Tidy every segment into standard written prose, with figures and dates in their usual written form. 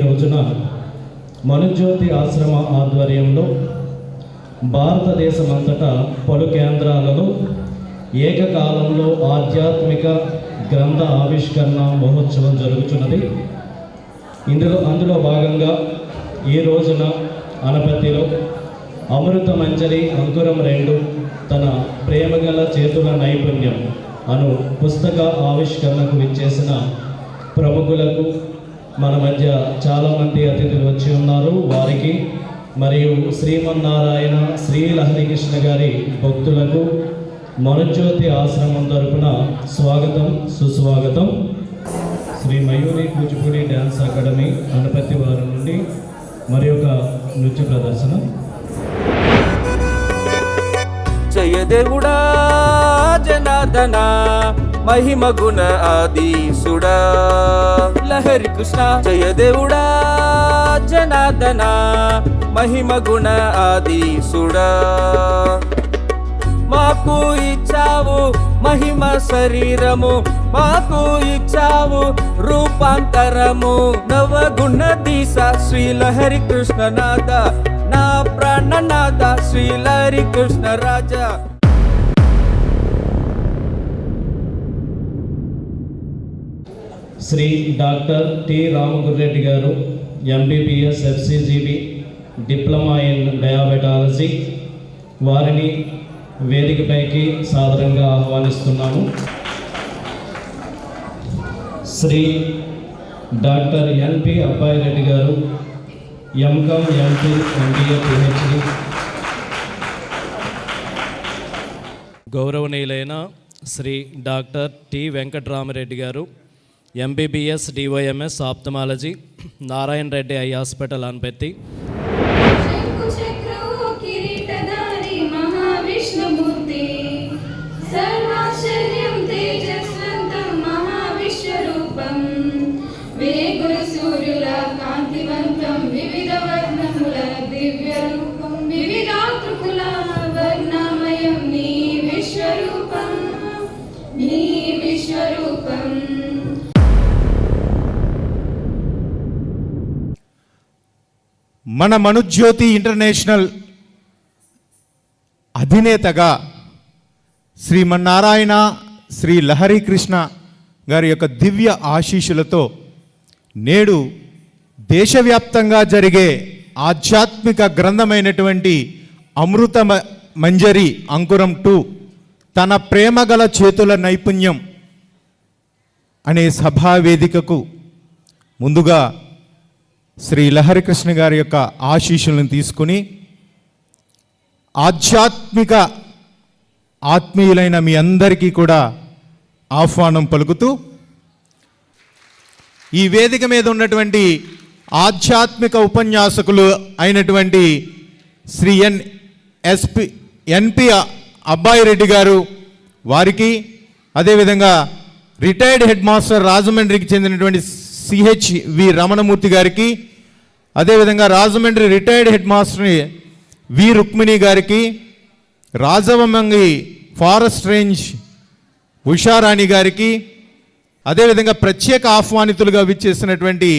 రోజున మనుజ్యోతి ఆశ్రమ ఆధ్వర్యంలో భారతదేశమంతటా పలు కేంద్రాలలో ఏకకాలంలో ఆధ్యాత్మిక గ్రంథ ఆవిష్కరణ మహోత్సవం జరుగుతున్నది. అందులో భాగంగా ఈ రోజున అనపతిలో అమృత మంజరి అంకురం 2 తన ప్రేమగల చేతుల నైపుణ్యం అను పుస్తక ఆవిష్కరణకు విచ్చేసిన ప్రముఖులకు, మన మధ్య చాలామంది అతిథులు వచ్చి ఉన్నారు, వారికి మరియు శ్రీమన్నారాయణ శ్రీ లహరికృష్ణ గారి భక్తులకు మనుజ్యోతి ఆశ్రమం తరపున స్వాగతం, సుస్వాగతం. శ్రీ మయూరి కూచిపూడి డ్యాన్స్ అకాడమీ అనపతి వారి నుండి మరి ఒక నృత్య ప్రదర్శన. జయదేవుడా జనార్దన మహిమ గుణ ఆదిసుడా లహరి కృష్ణ. జయదేవుడా జనార్దన మహిమ గుణ ఆదిసుడా. మాకు ఇచ్చావు మహిమ శరీరము, మాకు ఇచ్చావు రూపాంతరము. నవగుణ దీస శ్రీ లహరి కృష్ణనాథ, నా ప్రాణనాథ శ్రీ లహరి కృష్ణ రాజా. శ్రీ డాక్టర్ టి రామగురెడ్డి గారు MBBS FCGB diploma in diabetology, వారిని వేదికపైకి సాదరంగా ఆహ్వానిస్తున్నాము. శ్రీ డాక్టర్ NP అబ్బాయి రెడ్డి గారు MCom MPhil MBA PhD. గౌరవనీయులైన శ్రీ డాక్టర్ టి వెంకటరామరెడ్డి గారు MBBS DYMS ophthalmology, Narayana Reddy eye hospital Anaparthi. మన మనుజ్యోతి ఇంటర్నేషనల్ అధినేతగా శ్రీమన్నారాయణ శ్రీ లహరి కృష్ణ గారి యొక్క దివ్య ఆశీస్సులతో నేడు దేశవ్యాప్తంగా జరిగే ఆధ్యాత్మిక గ్రంథమైనటువంటి అమృత మంజరి అంకురం 2 తన ప్రేమగల చేతుల నైపుణ్యం అనే సభా వేదికకు ముందుగా శ్రీ లహరి కృష్ణ గారి యొక్క ఆశీస్సులను తీసుకుని ఆత్మీయులైన మీ అందరికీ కూడా ఆహ్వానం పలుకుతూ, ఈ వేదిక మీద ఉన్నటువంటి ఆధ్యాత్మిక ఉపన్యాసకులు అయినటువంటి శ్రీ NP అబ్బాయి రెడ్డి గారు, వారికి, అదేవిధంగా రిటైర్డ్ హెడ్ మాస్టర్ రాజమండ్రికి చెందినటువంటి CHV రమణమూర్తి గారికి, అదేవిధంగా రాజమండ్రి రిటైర్డ్ హెడ్ మాస్టర్ వి రుక్మిణి గారికి, రాజవమంగి ఫారెస్ట్ రేంజ్ ఉషారాణి గారికి, అదేవిధంగా ప్రత్యేక ఆహ్వానితులుగా విచ్చేసినటువంటి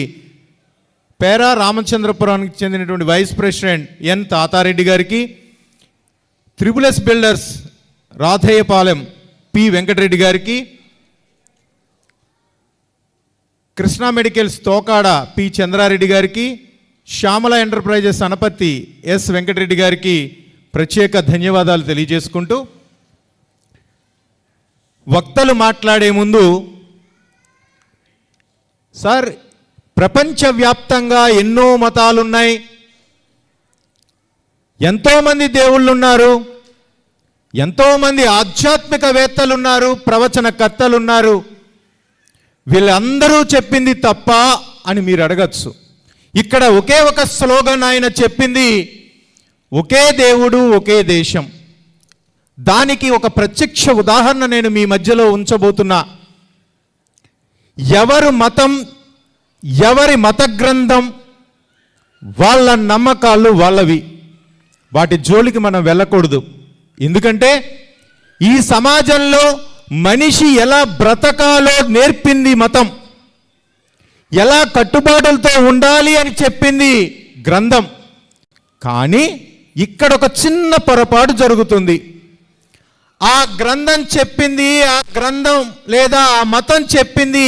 పేరా రామచంద్రపురానికి చెందినటువంటి వైస్ ప్రెసిడెంట్ N తాతారెడ్డి గారికి, త్రిబుల్ఎస్ బిల్డర్స్ రాధయ్యపాలెం P వెంకటరెడ్డి గారికి, కృష్ణా మెడికల్స్ తోకాడ P చంద్రారెడ్డి గారికి, శ్యామల ఎంటర్ప్రైజెస్ అనపర్తి S వెంకటరెడ్డి గారికి ప్రత్యేక ధన్యవాదాలు తెలియజేసుకుంటూ, వక్తలు మాట్లాడే ముందు, సార్ ప్రపంచవ్యాప్తంగా ఎన్నో మతాలున్నాయి, ఎంతోమంది దేవుళ్ళు ఉన్నారు, ఎంతోమంది ఆధ్యాత్మికవేత్తలు ఉన్నారు, ప్రవచనకర్తలు ఉన్నారు, వీళ్ళందరూ చెప్పింది తప్ప అని మీరు అడగచ్చు. ఇక్కడ ఒకే ఒక స్లోగన్ ఆయన చెప్పింది, ఒకే దేవుడు ఒకే దేశం. దానికి ఒక ప్రత్యక్ష ఉదాహరణ నేను మీ మధ్యలో ఉంచబోతున్నా. ఎవరు మతం, ఎవరి మత గ్రంథం, వాళ్ళ నమ్మకాలు వాళ్ళవి, వాటి జోలికి మనం వెళ్ళకూడదు. ఎందుకంటే ఈ సమాజంలో మనిషి ఎలా బ్రతకాలో నేర్పింది మతం. ఎలా కట్టుబాటులతో ఉండాలి అని చెప్పింది గ్రంథం. కానీ ఇక్కడ ఒక చిన్న పొరపాటు జరుగుతుంది. ఆ గ్రంథం చెప్పింది, ఆ గ్రంథం లేదా ఆ మతం చెప్పింది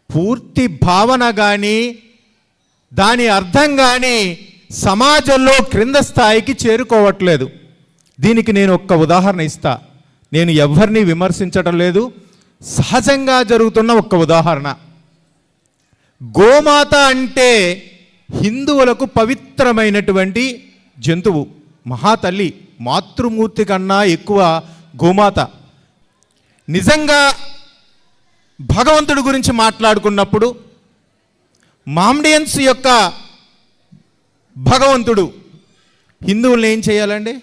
పూర్తి భావన కానీ దాని అర్థం కానీ సమాజంలో క్రింద స్థాయికి చేరుకోవట్లేదు. దీనికి నేను ఒక్క ఉదాహరణ ఇస్తా. నేను ఎవరిని విమర్శించడం లేదు, సహజంగా జరుగుతున్న ఒక్క ఉదాహరణ. గోమాత అంటే హిందువులకు పవిత్రమైనటువంటి జంతువు, మహాతల్లి, మాతృమూర్తి కన్నా ఎక్కువ గోమాత. నిజంగా భగవంతుడి గురించి మాట్లాడుకున్నప్పుడు మామ్డియన్స్ యొక్క భగవంతుడు హిందువుల్ని ఏం చేయాలండి?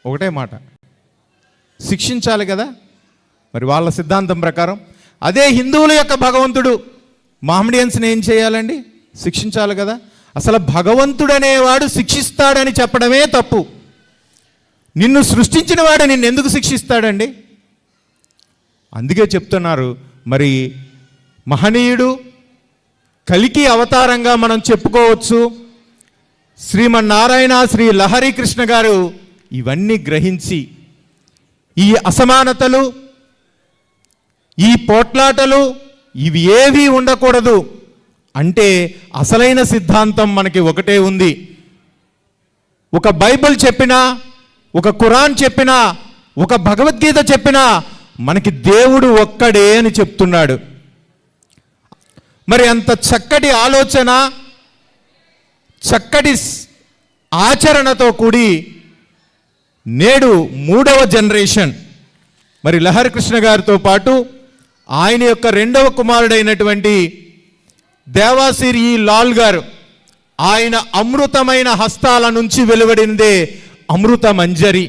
ఒకటే మాట, శిక్షించాలి కదా. మరి వాళ్ళ సిద్ధాంతం ప్రకారం అదే హిందువుల యొక్క భగవంతుడు మామ్డియన్స్ని ఏం చేయాలండి? శిక్షించాలి కదా. అసలు భగవంతుడు అనేవాడు శిక్షిస్తాడని చెప్పడమే తప్పు. నిన్ను సృష్టించిన వాడు నిన్ను ఎందుకు శిక్షిస్తాడండి? అందుకే చెప్తున్నారు. మరి మహనీయుడు కలికి అవతారంగా మనం చెప్పుకోవచ్చు శ్రీమన్నారాయణ శ్రీ లహరి కృష్ణ గారు ఇవన్నీ గ్రహించి ఈ అసమానతలు, ఈ పోట్లాటలు ఇవి ఏవీ ఉండకూడదు అంటే అసలైన సిద్ధాంతం మనకి ఒకటే ఉంది. ఒక బైబిల్ చెప్పినా, ఒక ఖురాన్ చెప్పినా, ఒక భగవద్గీత చెప్పినా మనకి దేవుడు ఒక్కడే అని చెప్తున్నాడు. మరి అంత చక్కటి ఆలోచన, చక్కటి ఆచరణతో కూడి నేడు 3వ జనరేషన్ మరి లహరి కృష్ణ గారితో పాటు ఆయన యొక్క 2వ కుమారుడైనటువంటి దేవాసిరి లాల్ గారు, ఆయన అమృతమైన హస్తాల నుంచి వెలువడిందే అమృత మంజరి.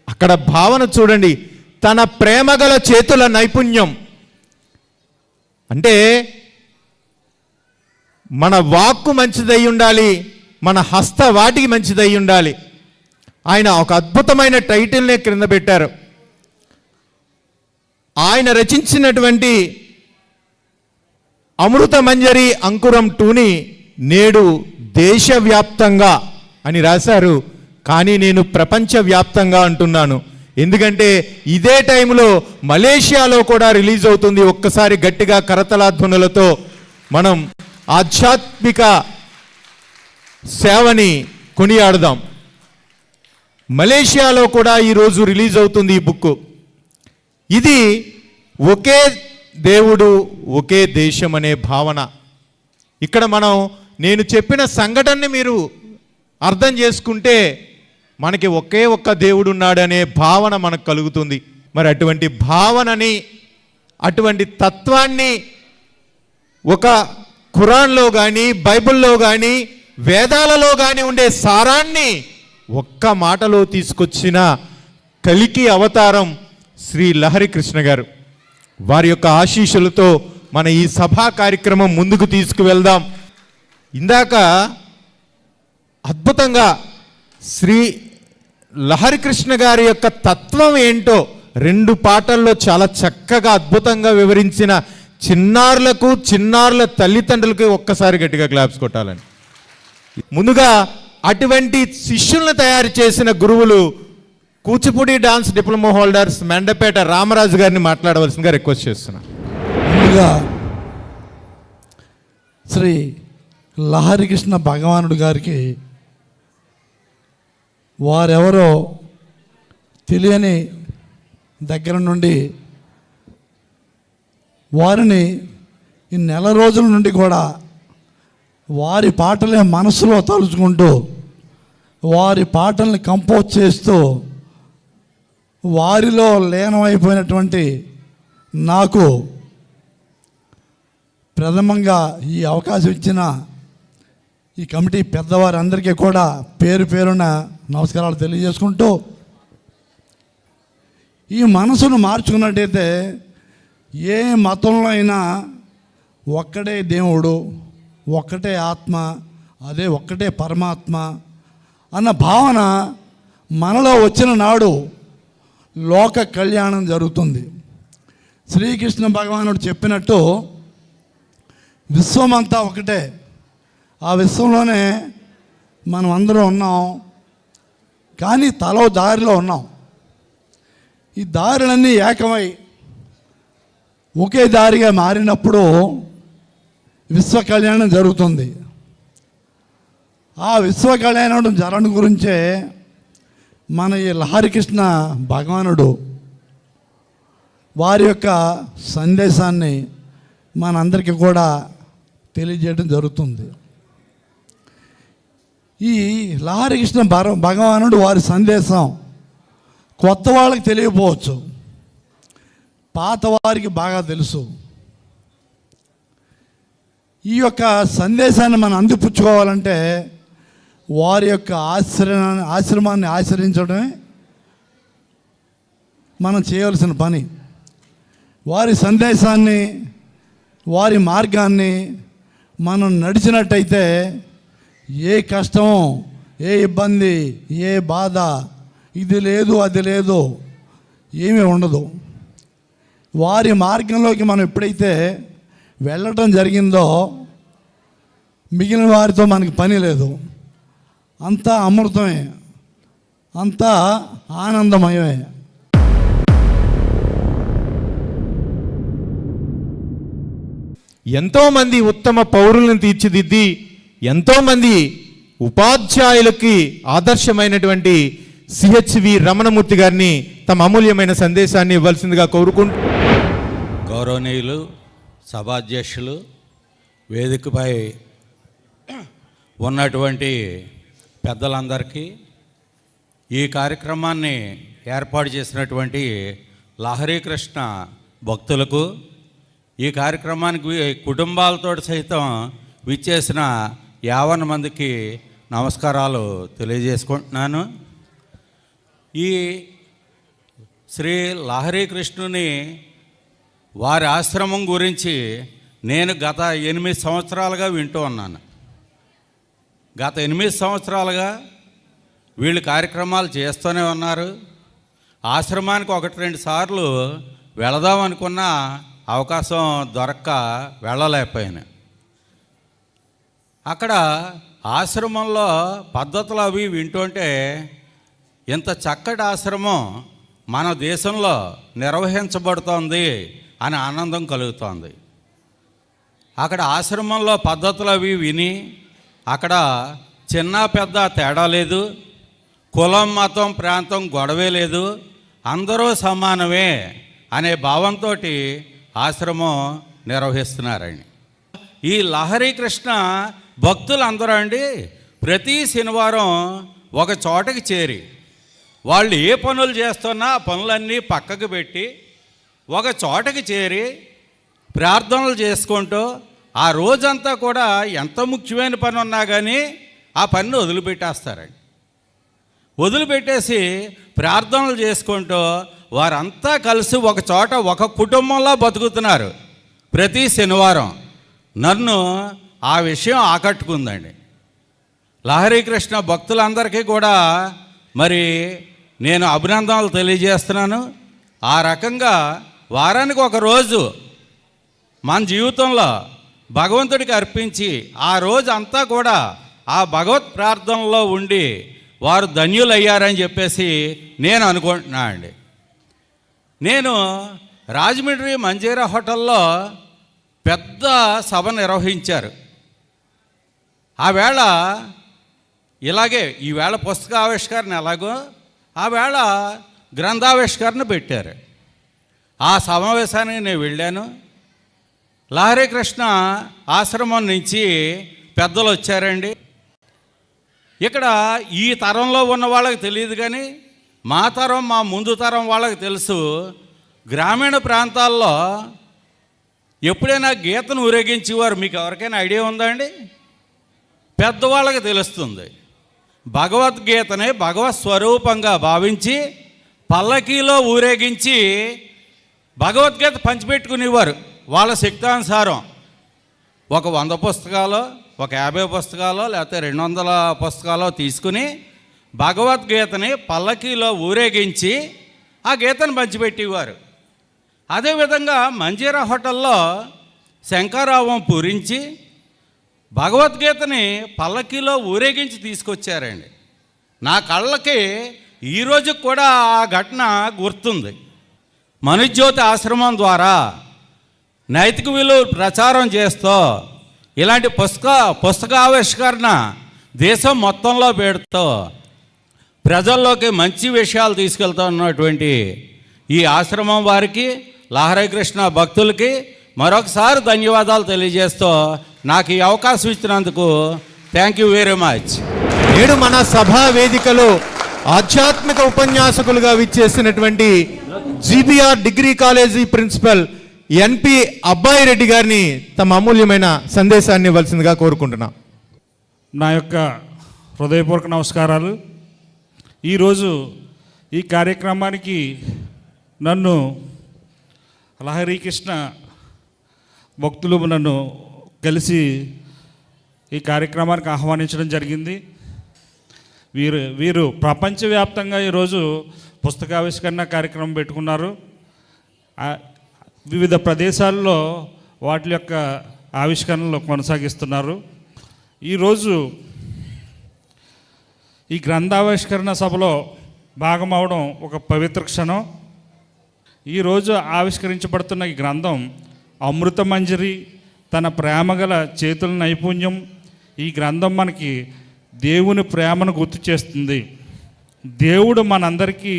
అక్కడ భావన చూడండి, తన ప్రేమగల చేతుల నైపుణ్యం. అంటే మన వాక్కు మంచిదై ఉండాలి, మన హస్త వాటికి మంచిదై ఉండాలి. ఆయన ఒక అద్భుతమైన టైటిల్నే క్రింద పెట్టారు. ఆయన రచించినటువంటి అమృత మంజరి అంకురం 2ని నేడు దేశవ్యాప్తంగా అని రాశారు. కానీ నేను ప్రపంచవ్యాప్తంగా అంటున్నాను. ఎందుకంటే ఇదే టైంలో మలేషియాలో కూడా రిలీజ్ అవుతుంది. ఒక్కసారి గట్టిగా కరతలాధ్వనులతో మనం ఆధ్యాత్మిక సేవని కొనియాడదాం. మలేషియాలో కూడా ఈరోజు రిలీజ్ అవుతుంది ఈ బుక్. ఇది ఒకే దేవుడు ఒకే దేశం అనే భావన. ఇక్కడ నేను చెప్పిన సంఘటనని మీరు అర్థం చేసుకుంటే మనకి ఒకే ఒక్క దేవుడు ఉన్నాడనే భావన మనకు కలుగుతుంది. మరి అటువంటి భావనని, అటువంటి తత్వాన్ని ఒక ఖురాన్లో కానీ, బైబిల్లో కానీ, వేదాలలో కానీ ఉండే సారాన్ని ఒక్క మాటలో తీసుకొచ్చిన కలికి అవతారం శ్రీ లహరి కృష్ణ గారు. వారి యొక్క ఆశీస్సులతో మన ఈ సభా కార్యక్రమం ముందుకు తీసుకువెళ్దాం. ఇందాక అద్భుతంగా శ్రీ లహరి కృష్ణ గారి యొక్క తత్వం ఏంటో 2 పాటల్లో చాలా చక్కగా అద్భుతంగా వివరించిన చిన్నారుల తల్లిదండ్రులకు ఒక్కసారి గట్టిగా క్లాప్స్ కొట్టాలని. ముందుగా అటువంటి శిష్యులను తయారు చేసిన గురువులు Kuchipudi dance diploma holders Mandapeta Ramaraju గారిని మాట్లాడవలసిందిగా రిక్వెస్ట్ చేస్తున్నాను. ముందుగా శ్రీ లహరి కృష్ణ భగవానుడు గారికి వారెవరో తెలియని దగ్గర నుండి వారిని ఈ నెల రోజుల నుండి కూడా వారి పాటలే మనసులో తలుచుకుంటూ వారి పాటల్ని కంపోజ్ చేస్తూ వారిలో లీనమైపోయినటువంటి నాకు ప్రథమంగా ఈ అవకాశం ఇచ్చిన ఈ కమిటీ పెద్దవారందరికీ కూడా పేరు పేరున నమస్కారాలు తెలియజేసుకుంటూ, ఈ మనసును మార్చుకున్నట్టయితే ఏ మతంలో అయినా ఒక్కడే దేవుడు, ఒక్కటే ఆత్మ, అదే ఒక్కటే పరమాత్మ అన్న భావన మనలో వచ్చిన నాడు లోక కళ్యాణం జరుగుతుంది. శ్రీకృష్ణ భగవానుడు చెప్పినట్టు విశ్వం అంతా ఒకటే. ఆ విశ్వంలోనే మనం అందరం ఉన్నాం, కానీ తలో దారిలో ఉన్నాం. ఈ దారులన్నీ ఏకమై ఒకే దారిగా మారినప్పుడు విశ్వ కళ్యాణం జరుగుతుంది. ఆ విశ్వ కళ్యాణం జరగడం గురించే మన ఈ లహరి కృష్ణ భగవానుడు వారి యొక్క సందేశాన్ని మనందరికీ కూడా తెలియజేయడం జరుగుతుంది. ఈ లహరి కృష్ణ భగవానుడు వారి సందేశం కొత్త వాళ్ళకి తెలియకపోవచ్చు, పాత వారికి బాగా తెలుసు. ఈ యొక్క సందేశాన్ని మనం అందిపుచ్చుకోవాలంటే వారి యొక్క ఆశ్రమాన్ని ఆశ్రయించడమే మనం చేయవలసిన పని. వారి సందేశాన్ని, వారి మార్గాన్ని మనం నడిచినట్టయితే ఏ కష్టము, ఏ ఇబ్బంది, ఏ బాధ, ఇది లేదు అది లేదు, ఏమీ ఉండదు. వారి మార్గంలోకి మనం ఎప్పుడైతే వెళ్ళటం జరిగిందో మిగిలిన వారితో మనకి పని లేదు. అంతా అమృతమే, అంతా ఆనందమయమే. ఎంతోమంది ఉత్తమ పౌరులను తీర్చిదిద్ది ఎంతోమంది ఉపాధ్యాయులకి ఆదర్శమైనటువంటి సిహెచ్వి రమణమూర్తి గారిని తమ అమూల్యమైన సందేశాన్ని ఇవ్వాల్సిందిగా కోరుకుంటూ, గౌరవనీయులు, సభాధ్యక్షులు, వేదికపై ఉన్నటువంటి పెద్దలందరికీ, ఈ కార్యక్రమాన్ని ఏర్పాటు చేసినటువంటి లహరి కృష్ణ భక్తులకు, ఈ కార్యక్రమానికి కుటుంబాలతో సైతం విచ్చేసిన 50 మందికి నమస్కారాలు తెలియజేసుకుంటున్నాను. ఈ శ్రీ లహరి కృష్ణుని వారి ఆశ్రమం గురించి నేను గత 8 సంవత్సరాలుగా వింటూ ఉన్నాను. గత 8 సంవత్సరాలుగా వీళ్ళు కార్యక్రమాలు చేస్తూనే ఉన్నారు. ఆశ్రమానికి 1-2 సార్లు వెళదామనుకున్న అవకాశం దొరక్క వెళ్ళలేకపోయాను. అక్కడ ఆశ్రమంలో పద్ధతులు అవి వింటుంటే ఇంత చక్కటి ఆశ్రమం మన దేశంలో నిర్వహించబడుతోంది అని ఆనందం కలుగుతోంది. అక్కడ ఆశ్రమంలో పద్ధతులు అవి విని అక్కడ చిన్న పెద్ద తేడా లేదు, కులం మతం ప్రాంతం గొడవే లేదు, అందరూ సమానమే అనే భావంతో ఆశ్రమం నిర్వహిస్తున్నారండి. ఈ లహరి కృష్ణ భక్తులందరూ అండి ప్రతి శనివారం ఒక చోటకి చేరి వాళ్ళు ఏ పనులు చేస్తున్నా ఆ పనులన్నీ పక్కకు పెట్టి ఒక చోటకి చేరి ప్రార్థనలు చేసుకుంటూ ఆ రోజంతా కూడా ఎంత ముఖ్యమైన పని ఉన్నా కానీ ఆ పనిని వదిలిపెట్టేస్తారండి. వదిలిపెట్టేసి ప్రార్థనలు చేసుకుంటూ వారంతా కలిసి ఒక చోట ఒక కుటుంబంలో బతుకుతున్నారు ప్రతి శనివారం. నన్ను ఆ విషయం ఆకట్టుకుందండి. లహరి కృష్ణ భక్తులందరికీ కూడా మరి నేను అభినందనలు తెలియజేస్తున్నాను. ఆ రకంగా వారానికి ఒక రోజు మన జీవితంలో భగవంతుడికి అర్పించి ఆ రోజు అంతా కూడా ఆ భగవత్ ప్రార్థనలో ఉండి వారు ధన్యులయ్యారని చెప్పేసి నేను అనుకుంటున్నా అండి. నేను రాజమండ్రి మంజీరా హోటల్లో పెద్ద సభ నిర్వహించారు. ఆ వేళ ఇలాగే ఈవేళ పుస్తకావిష్కరణ ఎలాగో ఆ వేళ గ్రంథావిష్కరణ పెట్టారు. ఆ సమావేశానికి నేను వెళ్ళాను. లహరి కృష్ణ ఆశ్రమం నుంచి పెద్దలు వచ్చారండి. ఇక్కడ ఈ తరంలో ఉన్న వాళ్ళకి తెలియదు కానీ మా తరం, మా ముందు తరం వాళ్ళకి తెలుసు. గ్రామీణ ప్రాంతాల్లో ఎప్పుడైనా గీతను ఊరేగించేవారు. మీకు ఎవరికైనా ఐడియా ఉందా అండి? పెద్దవాళ్ళకి తెలుస్తుంది. భగవద్గీతని భగవత్ స్వరూపంగా భావించి పల్లకీలో ఊరేగించి భగవద్గీత పంచిపెట్టుకునేవారు వాళ్ళ శక్తానుసారం. ఒక 100 పుస్తకాలు, ఒక 50 పుస్తకాలు, లేకపోతే 200 పుస్తకాలు తీసుకుని భగవద్గీతని పల్లకీలో ఊరేగించి ఆ గీతను పంచిపెట్టేవారు. అదేవిధంగా మంజీరా హోటల్లో శంఖారావం పూరించి భగవద్గీతని పల్లకీలో ఊరేగించి తీసుకొచ్చారండి. నా కళ్ళకి ఈరోజు కూడా ఆ ఘటన గుర్తుంది. మనుజ్యోతి ఆశ్రమం ద్వారా నైతిక విలువలు ప్రచారం చేస్తూ ఇలాంటి పుస్తకావిష్కరణ దేశం మొత్తంలో పెడుతూ ప్రజల్లోకి మంచి విషయాలు తీసుకెళ్తూ ఉన్నటువంటి ఈ ఆశ్రమం వారికి, లహరి కృష్ణ భక్తులకి మరొకసారి ధన్యవాదాలు తెలియజేస్తూ నాకు ఈ అవకాశం ఇచ్చినందుకు థ్యాంక్ యూ వెరీ మచ్. నేడు మన సభా వేదికలో ఆధ్యాత్మిక ఉపన్యాసకులుగా విచ్చేసినటువంటి జీబీఆర్ డిగ్రీ కాలేజీ ప్రిన్సిపల్ ఎన్పి అబ్బాయి రెడ్డి గారిని తమ అమూల్యమైన సందేశాన్ని ఇవ్వాల్సిందిగా కోరుకుంటున్నాం. నా యొక్క హృదయపూర్వక నమస్కారాలు. ఈరోజు ఈ కార్యక్రమానికి నన్ను లహరి కృష్ణ భక్తులు నన్ను కలిసి ఈ కార్యక్రమానికి ఆహ్వానించడం జరిగింది. వీరు ప్రపంచవ్యాప్తంగా ఈరోజు పుస్తకావిష్కరణ కార్యక్రమం పెట్టుకున్నారు. వివిధ ప్రదేశాల్లో వాటి యొక్క ఆవిష్కరణలు కొనసాగిస్తున్నారు. ఈరోజు ఈ గ్రంథావిష్కరణ సభలో భాగమవడం ఒక పవిత్ర క్షణం. ఈరోజు ఆవిష్కరించబడుతున్న ఈ గ్రంథం అమృతమంజరి, తన ప్రేమగల చేతుల నైపుణ్యం. ఈ గ్రంథం మనకి దేవుని ప్రేమను గుర్తు చేస్తుంది. దేవుడు మనందరికీ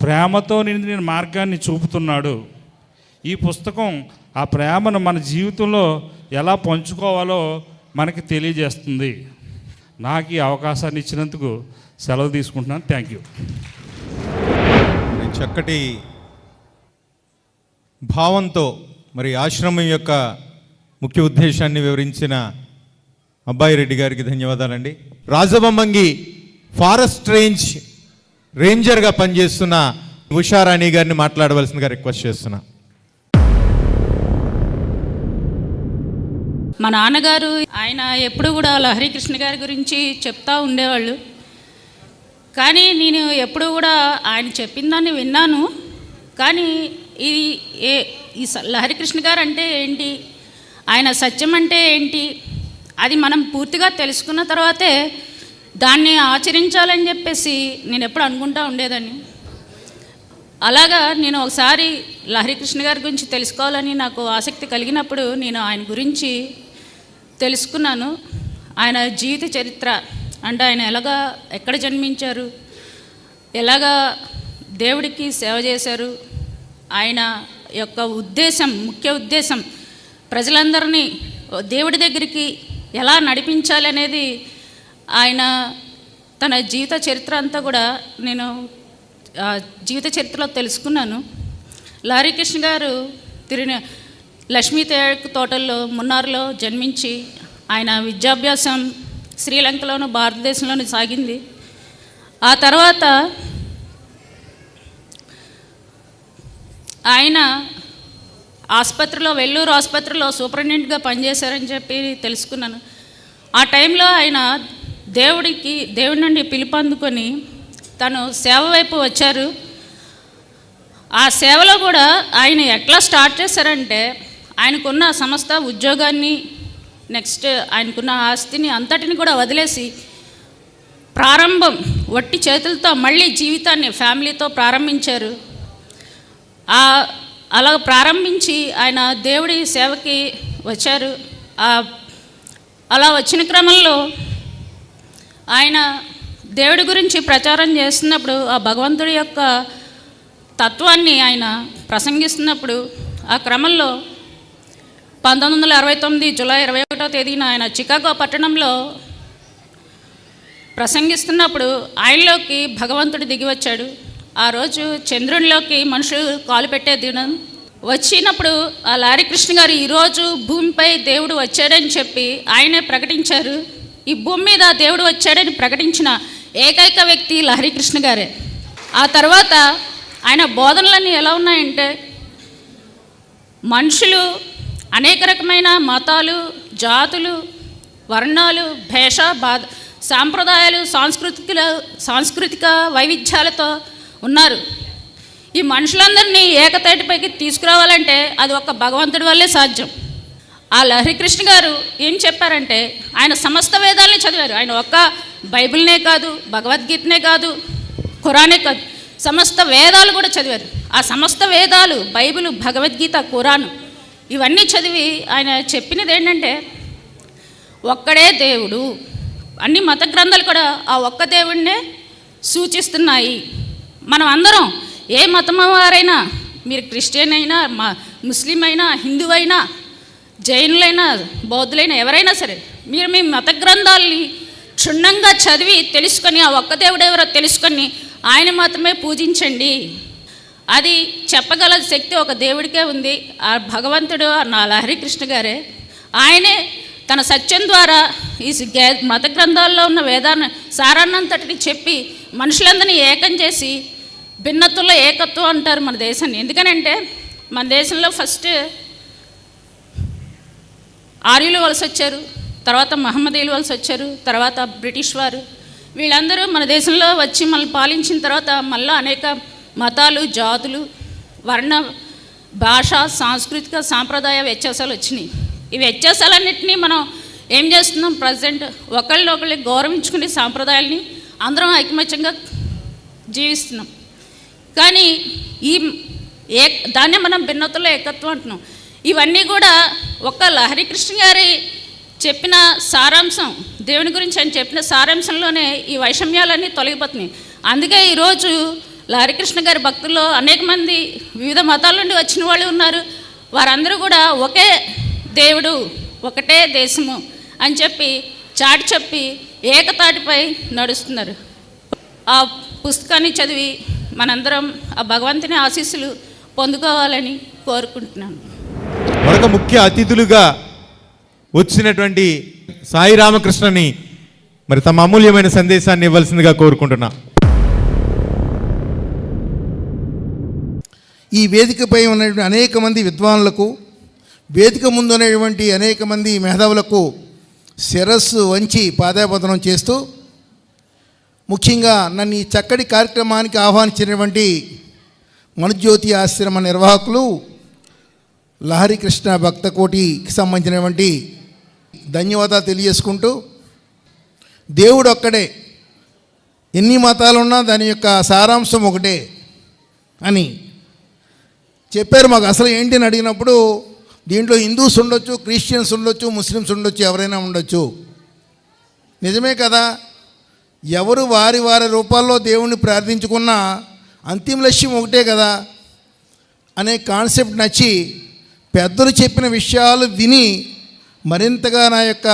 ప్రేమతో నిండిన మార్గాన్ని చూపుతున్నాడు. ఈ పుస్తకం ఆ ప్రేమను మన జీవితంలో ఎలా పంచుకోవాలో మనకి తెలియజేస్తుంది. నాకు ఈ అవకాశాన్ని ఇచ్చినందుకు సెలవు తీసుకుంటున్నాను. Thank you. చక్కటి భావంతో మరి ఆశ్రమం యొక్క ముఖ్య ఉద్దేశాన్ని వివరించిన అబ్బాయి రెడ్డి గారికి ధన్యవాదాలండి. రాజబొమ్మంగి ఫారెస్ట్ రేంజర్గా పనిచేస్తున్న ఉషారాణి గారిని మాట్లాడవలసిందిగా రిక్వెస్ట్ చేస్తున్నా. మా నాన్నగారు ఆయన ఎప్పుడు కూడా లహరి కృష్ణ గారి గురించి చెప్తా ఉండేవాళ్ళు. కానీ నేను ఎప్పుడు కూడా ఆయన చెప్పిన దాన్ని విన్నాను. కానీ ఈ లహరి కృష్ణ గారు అంటే ఏంటి, ఆయన సత్యం అంటే ఏంటి, అది మనం పూర్తిగా తెలుసుకున్న తర్వాతే దాన్ని ఆచరించాలని చెప్పేసి నేను ఎప్పుడు అనుకుంటా ఉండేదాన్ని. అలాగా నేను ఒకసారి లహరి కృష్ణ గారి గురించి తెలుసుకోవాలని నాకు ఆసక్తి కలిగినప్పుడు నేను ఆయన గురించి తెలుసుకున్నాను. ఆయన జీవిత చరిత్ర అంటే ఆయన ఎక్కడ జన్మించారు, ఎలాగా దేవుడికి సేవ చేశారు, ఆయన యొక్క ముఖ్య ఉద్దేశం ప్రజలందరినీ దేవుడి దగ్గరికి ఎలా నడిపించాలి అనేది ఆయన తన జీవిత చరిత్ర అంతా కూడా నేను జీవిత చరిత్రలో తెలుసుకున్నాను. లహరి కృష్ణ గారు లక్ష్మీ తోటల్లో మున్నార్లో జన్మించి ఆయన విద్యాభ్యాసం శ్రీలంకలోను భారతదేశంలోనూ సాగింది. ఆ తర్వాత ఆయన వెల్లూరు ఆసుపత్రిలో సూపరింటెండెంట్గా పనిచేశారని చెప్పి తెలుసుకున్నాను. ఆ టైంలో ఆయన దేవుడి నుండి పిలుపు అందుకొని తను సేవ వైపు వచ్చారు. ఆ సేవలో కూడా ఆయన ఎట్లా స్టార్ట్ చేశారంటే ఆయనకున్న సమస్త ఉద్యోగాన్ని, నెక్స్ట్ ఆయనకున్న ఆస్తిని అంతటిని కూడా వదిలేసి వట్టి చేతులతో మళ్ళీ జీవితాన్ని ఫ్యామిలీతో ప్రారంభించారు. అలా ప్రారంభించి ఆయన దేవుడి సేవకి వచ్చారు. అలా వచ్చిన క్రమంలో ఆయన దేవుడి గురించి ప్రచారం చేస్తున్నప్పుడు ఆ భగవంతుడి యొక్క తత్వాన్ని ఆయన ప్రసంగిస్తున్నప్పుడు ఆ క్రమంలో 1969 జూలై 21వ తేదీన ఆయన చికాగో పట్టణంలో ప్రసంగిస్తున్నప్పుడు ఆయనలోకి భగవంతుడు దిగి వచ్చాడు. ఆ రోజు చంద్రునిలోకి మనుషులు కాలు పెట్టే దినం వచ్చినప్పుడు ఆ లహరి కృష్ణ గారు ఈరోజు భూమిపై దేవుడు వచ్చాడని చెప్పి ఆయనే ప్రకటించారు. ఈ భూమి మీద దేవుడు వచ్చాడని ప్రకటించిన ఏకైక వ్యక్తి లహరి కృష్ణ గారే. ఆ తర్వాత ఆయన బోధనలన్నీ ఎలా ఉన్నాయంటే మనుషులు అనేక రకమైన మతాలు, జాతులు, వర్ణాలు, సాంప్రదాయాలు, సాంస్కృతిక వైవిధ్యాలతో ఉన్నారు. ఈ మనుషులందరినీ ఏకతాటిపైకి తీసుకురావాలంటే అది ఒక్క భగవంతుడి వల్లే సాధ్యం. ఆ లహరికృష్ణ గారు ఏం చెప్పారంటే ఆయన సమస్త వేదాలని చదివారు. ఆయన ఒక్క బైబిల్నే కాదు, భగవద్గీతనే కాదు, ఖురానే కాదు, సమస్త వేదాలు కూడా చదివారు. ఆ సమస్త వేదాలు బైబిల్, భగవద్గీత, ఖురాన్ ఇవన్నీ చదివి ఆయన చెప్పినది ఏంటంటే ఒక్కడే దేవుడు. అన్ని మత గ్రంథాలు కూడా ఆ ఒక్క దేవుడినే సూచిస్తున్నాయి. మనం అందరం ఏ మతం వారైనా, మీరు క్రిస్టియన్ అయినా, ముస్లిం అయినా, హిందూ అయినా, జైనులైనా, బౌద్ధులైనా, ఎవరైనా సరే మీరు మీ మత గ్రంథాలని క్షుణ్ణంగా చదివి తెలుసుకొని ఆ ఒక్క దేవుడు ఎవరో తెలుసుకొని ఆయన మాత్రమే పూజించండి. అది చెప్పగల శక్తి ఒక దేవుడికే ఉంది. ఆ భగవంతుడు నా లహరికృష్ణ గారే. ఆయనే తన సత్యం ద్వారా ఈ మత గ్రంథాల్లో ఉన్న వేదాన్ని సారాన్నంతటిని చెప్పి మనుషులందరినీ ఏకం చేసి భిన్నత్వంలో ఏకత్వం అంటారు మన దేశాన్ని. ఎందుకనంటే మన దేశంలో ఫస్ట్ ఆర్యులు వలస వచ్చారు, తర్వాత మహమ్మదీయులు వలస వచ్చారు, తర్వాత బ్రిటిష్ వారు. వీళ్ళందరూ మన దేశంలో వచ్చి మనల్ని పాలించిన తర్వాత మళ్ళీ అనేక మతాలు, జాతులు, వర్ణ, భాష, సాంస్కృతిక, సాంప్రదాయ వ్యత్యాసాలు వచ్చినాయి. ఈ వ్యత్యాసాలన్నింటినీ మనం ఏం చేస్తున్నాం, ప్రజెంట్ ఒకళ్ళని గౌరవించుకునే సాంప్రదాయాల్ని అందరం ఐకమత్యంగా జీవిస్తున్నాం. కానీ దాన్నే మనం భిన్నతలో ఏకత్వం అంటున్నాం. ఇవన్నీ కూడా ఒక్క లహరికృష్ణ గారి చెప్పిన సారాంశం, దేవుని గురించి ఆయన చెప్పిన సారాంశంలోనే ఈ వైషమ్యాలన్నీ తొలగిపోతున్నాయి. అందుకే ఈరోజు లహరికృష్ణ గారి భక్తుల్లో అనేక మంది వివిధ మతాల నుండి వచ్చిన వాళ్ళు ఉన్నారు. వారందరూ కూడా ఒకే దేవుడు, ఒకటే దేశము అని చెప్పి చాటి చెప్పి ఏకతాటిపై నడుస్తున్నారు. ఆ పుస్తకాన్ని చదివి మనందరం ఆ భగవంతుని ఆశీస్సులు పొందుకోవాలని కోరుకుంటున్నాను. మరొక ముఖ్య అతిథులుగా వచ్చినటువంటి సాయి రామకృష్ణని మరి తమ అమూల్యమైన సందేశాన్ని ఇవ్వాల్సిందిగా కోరుకుంటున్నా. ఈ వేదికపై ఉన్నటువంటి అనేక మంది విద్వానులకు, వేదిక ముందు ఉన్నటువంటి అనేక మంది మేధావులకు శిరస్సు వంచి పాదాపదనం చేస్తూ, ముఖ్యంగా నన్ను ఈ చక్కటి కార్యక్రమానికి ఆహ్వానించినటువంటి మనుజ్యోతి ఆశ్రమ నిర్వాహకులు, లహరికృష్ణ భక్త కోటికి సంబంధించినటువంటి ధన్యవాదాలు తెలియజేసుకుంటూ, దేవుడు ఒక్కడే, ఎన్ని మతాలున్నా దాని యొక్క సారాంశం ఒకటే అని చెప్పారు. మాకు అసలు ఏంటి అని అడిగినప్పుడు దీంట్లో హిందూస్ ఉండొచ్చు, క్రిస్టియన్స్ ఉండొచ్చు, ముస్లిమ్స్ ఉండొచ్చు, ఎవరైనా ఉండొచ్చు. నిజమే కదా, ఎవరు వారి వారి రూపాల్లో దేవుణ్ణి ప్రార్థించుకున్నా అంతిమ లక్ష్యం ఒకటే కదా అనే కాన్సెప్ట్ నచ్చి పెద్దలు చెప్పిన విషయాలు విని మరింతగా నా యొక్క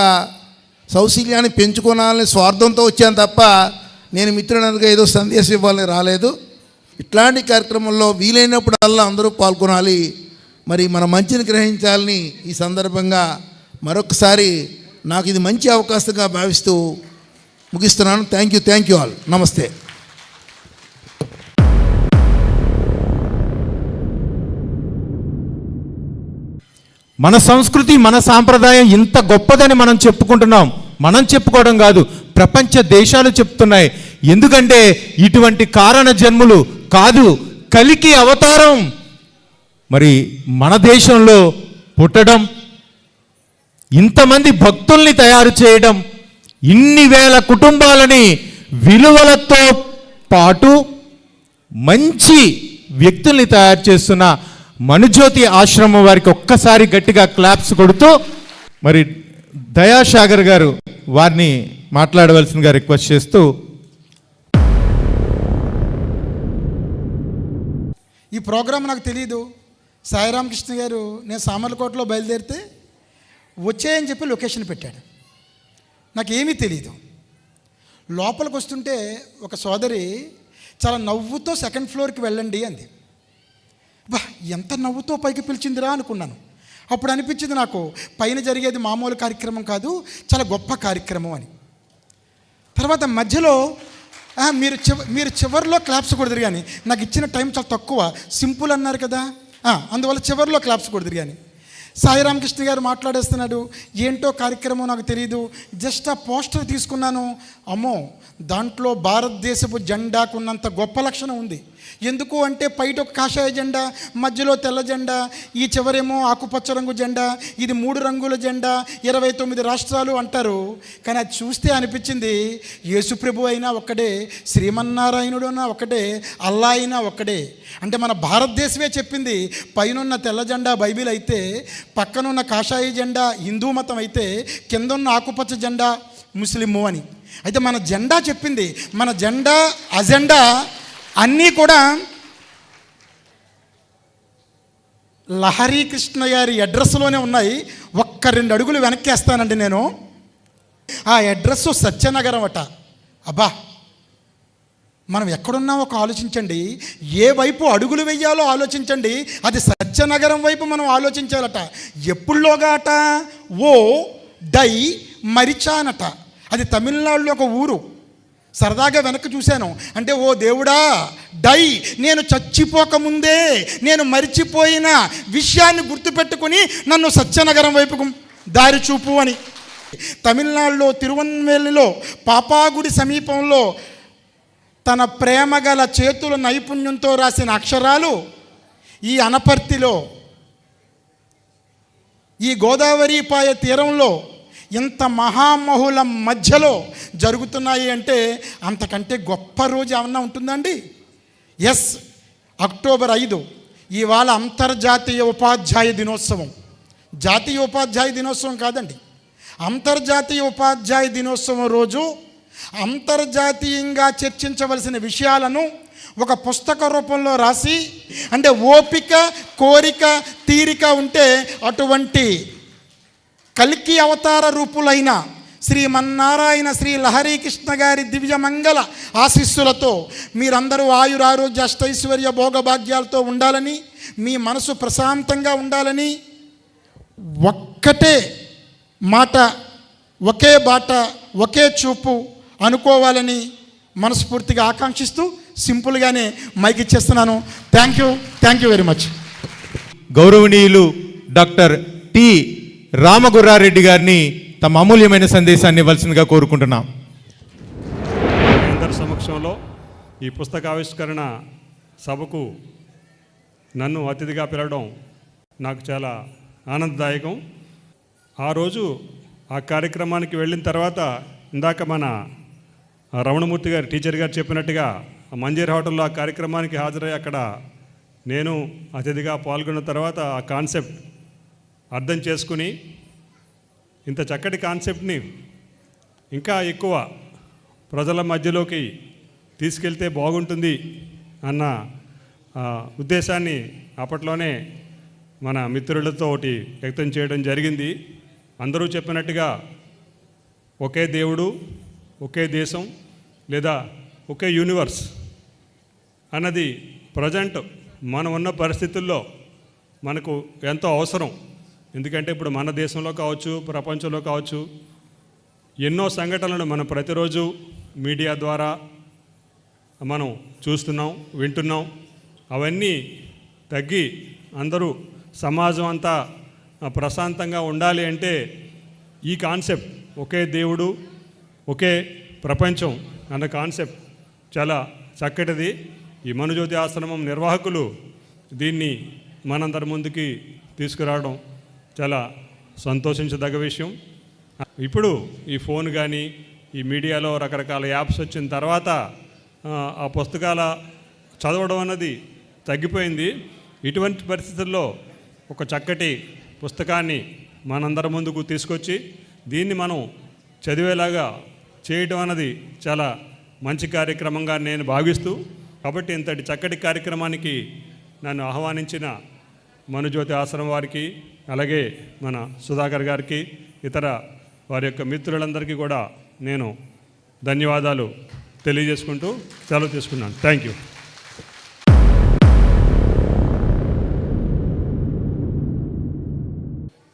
సౌశీల్యాన్ని పెంచుకోవాలని స్వార్థంతో వచ్చాను తప్ప నేను మిత్రునందుగా ఏదో సందేశం ఇవ్వాలని రాలేదు. ఇట్లాంటి కార్యక్రమంలో వీలైనప్పుడల్లా అందరూ పాల్గొనాలి, మరి మన మంచిని గ్రహించాలని ఈ సందర్భంగా మరొకసారి నాకు ఇది మంచి అవకాశంగా భావిస్తూ ముగిస్తున్నాను. Thank you all. నమస్తే. మన సంస్కృతి, మన సాంప్రదాయం ఇంత గొప్పదని మనం చెప్పుకుంటున్నాం. మనం చెప్పుకోవడం కాదు, ప్రపంచ దేశాలు చెప్తున్నాయి. ఎందుకంటే ఇటువంటి కారణ జన్ములు కాదు, కలికి అవతారం మరి మన దేశంలో పుట్టడం, ఇంతమంది భక్తుల్ని తయారు చేయడం, ఇన్ని వేల కుటుంబాలని విలువలతో పాటు మంచి వ్యక్తుల్ని తయారు చేస్తున్న మనుజ్యోతి ఆశ్రమం వారికి ఒక్కసారి గట్టిగా క్లాప్స్ కొడుతూ మరి దయాసాగర్ గారు వారిని మాట్లాడవలసిందిగా రిక్వెస్ట్ చేస్తూ, ఈ ప్రోగ్రాం నాకు తెలియదు. సాయిరామకృష్ణ గారు నేను సామర్లకోటలో బయలుదేరితే వచ్చాయని చెప్పి లొకేషన్ పెట్టాడు. నాకేమీ తెలియదు. లోపలికి వస్తుంటే ఒక సోదరి చాలా నవ్వుతో సెకండ్ ఫ్లోర్కి వెళ్ళండి అంది. బా, ఎంత నవ్వుతో పైకి పిలిచిందిరా అనుకున్నాను. అప్పుడు అనిపించింది నాకు పైన జరిగేది మామూలు కార్యక్రమం కాదు, చాలా గొప్ప కార్యక్రమం అని. తర్వాత మధ్యలో మీరు చివరిలో క్లాప్స్ కొడుతురు కానీ నాకు ఇచ్చిన టైం చాలా తక్కువ, సింపుల్ అన్నారు కదా, అందువల్ల చివరిలో క్లాప్స్ కొడుతురు కానీ. సాయి రామకృష్ణ గారు మాట్లాడేస్తున్నాడు, ఏంటో కార్యక్రమం నాకు తెలియదు, జస్ట్ ఆ పోస్టర్ తీసుకున్నాను. అమ్మో, దాంట్లో భారతదేశపు జెండాకున్నంత గొప్ప లక్షణం ఉంది. ఎందుకు అంటే బయట ఒక కాషాయ జెండా, మధ్యలో తెల్ల జెండా, ఈ చివరేమో ఆకుపచ్చ రంగు జెండా, ఇది 3 రంగుల జెండా, 29 రాష్ట్రాలు అంటారు. కానీ అది చూస్తే అనిపించింది యేసుప్రభు అయినా ఒక్కడే, శ్రీమన్నారాయణుడు అయినా ఒక్కడే, అల్లా అయినా ఒక్కడే. అంటే మన భారతదేశమే చెప్పింది, పైనున్న తెల్ల జెండా బైబిల్ అయితే, పక్కనున్న కాషాయ జెండా హిందూ మతం అయితే, కింద ఉన్న ఆకుపచ్చ జెండా ముస్లిము అని. అయితే మన జెండా చెప్పింది, మన జెండా అజెండా అన్నీ కూడా లహరి కృష్ణ గారి అడ్రస్లోనే ఉన్నాయి. ఒక్క 2 అడుగులు వెనక్కేస్తానండి నేను. ఆ అడ్రస్ సత్యనగరం అట. అబ్బా, మనం ఎక్కడున్నామో ఒక ఆలోచించండి, ఏ వైపు అడుగులు వెయ్యాలో ఆలోచించండి. అది సత్యనగరం వైపు మనం ఆలోచించాలట. ఎప్పుడులోగా అట, ఓ డై మరిచానట. అది తమిళనాడులో ఒక ఊరు. సరదాగా వెనక్కి చూశాను. అంటే ఓ దేవుడా, డై, నేను చచ్చిపోకముందే నేను మరిచిపోయిన విషయాన్ని గుర్తుపెట్టుకుని నన్ను సత్యనగరం వైపుకు దారి చూపు అని. తమిళనాడులో తిరువన్వేలిలో పాపాగుడి సమీపంలో తన ప్రేమగల చేతుల నైపుణ్యంతో రాసిన అక్షరాలు ఈ అనపర్తిలో, ఈ గోదావరి పాయ తీరంలో ఇంత మహామహుల మధ్యలో జరుగుతున్నాయి అంటే అంతకంటే గొప్ప రోజు ఏమన్నా ఉంటుందండి? ఎస్, అక్టోబర్ 5 ఇవాళ అంతర్జాతీయ ఉపాధ్యాయ దినోత్సవం. జాతీయ ఉపాధ్యాయ దినోత్సవం కాదండి, అంతర్జాతీయ ఉపాధ్యాయ దినోత్సవం రోజు అంతర్జాతీయంగా చర్చించవలసిన విషయాలను ఒక పుస్తక రూపంలో రాసి, అంటే ఓపిక, కోరిక, తీరిక ఉంటే అటువంటి కల్కి అవతార రూపులైన శ్రీమన్నారాయణ శ్రీ లహరి కృష్ణ గారి దివ్యమంగళ ఆశీస్సులతో మీరందరూ ఆయురారోగ్య అష్టైశ్వర్య భోగభాగ్యాలతో ఉండాలని, మీ మనసు ప్రశాంతంగా ఉండాలని, ఒక్కటే మాట, ఒకే బాట, ఒకే చూపు అనుకోవాలని మనస్ఫూర్తిగా ఆకాంక్షిస్తూ సింపుల్గానే మైక్ ఇచ్చేస్తున్నాను. Thank you very much. గౌరవనీయులు డాక్టర్ టి రామగుర్రారెడ్డి గారిని తమ అమూల్యమైన సందేశాన్ని ఇవ్వాల్సిందిగా కోరుకుంటున్నాం. అందరి సమక్షంలో ఈ పుస్తకావిష్కరణ సభకు నన్ను అతిథిగా పిలవడం నాకు చాలా ఆనందదాయకం. ఆ రోజు ఆ కార్యక్రమానికి వెళ్ళిన తర్వాత ఇందాక మన రమణమూర్తి గారు టీచర్ గారు చెప్పినట్టుగా మంజీర్ హోటల్లో ఆ కార్యక్రమానికి హాజరై అక్కడ నేను అతిథిగా పాల్గొన్న తర్వాత ఆ కాన్సెప్ట్ అర్థం చేసుకుని ఇంత చక్కటి కాన్సెప్ట్ని ఇంకా ఎక్కువ ప్రజల మధ్యలోకి తీసుకెళ్తే బాగుంటుంది అన్న ఉద్దేశాన్ని అప్పట్లోనే మన మిత్రులతో ఒకటి వ్యక్తం చేయడం జరిగింది. అందరూ చెప్పినట్టుగా ఒకే దేవుడు, ఒకే దేశం లేదా ఒకే యూనివర్స్ అన్నది ప్రజెంట్ మనం ఉన్న పరిస్థితుల్లో మనకు ఎంతో అవసరం. ఎందుకంటే ఇప్పుడు మన దేశంలో కావచ్చు, ప్రపంచంలో కావచ్చు, ఎన్నో సంఘటనలు మనం ప్రతిరోజు మీడియా ద్వారా మనం చూస్తున్నాం, వింటున్నాం. అవన్నీ తగ్గి అందరూ సమాజం అంతా ప్రశాంతంగా ఉండాలి అంటే ఈ కాన్సెప్ట్ ఒకే దేవుడు, ఒకే ప్రపంచం అన్న కాన్సెప్ట్ చాలా చక్కటిది. ఈ మనుజ్యోతి ఆశ్రమం నిర్వాహకులు దీన్ని మనందరి ముందుకి తీసుకురావడం చాలా సంతోషించదగ్గ విషయం. ఇప్పుడు ఈ ఫోన్ కానీ ఈ మీడియాలో రకరకాల యాప్స్ వచ్చిన తర్వాత ఆ పుస్తకాల చదవడం అన్నది తగ్గిపోయింది. ఇటువంటి పరిస్థితుల్లో ఒక చక్కటి పుస్తకాన్ని మనందరి ముందుకు తీసుకొచ్చి దీన్ని మనం చదివేలాగా చేయడం అన్నది చాలా మంచి కార్యక్రమంగా నేను భావిస్తూ, కాబట్టి ఇంతటి చక్కటి కార్యక్రమానికి నన్ను ఆహ్వానించిన మనుజ్యోతి ఆశ్రమం వారికి, అలాగే మన సుధాకర్ గారికి, ఇతర వారి యొక్క మిత్రులందరికీ కూడా నేను ధన్యవాదాలు తెలియజేసుకుంటూ సెలవు తీసుకున్నాను. Thank you.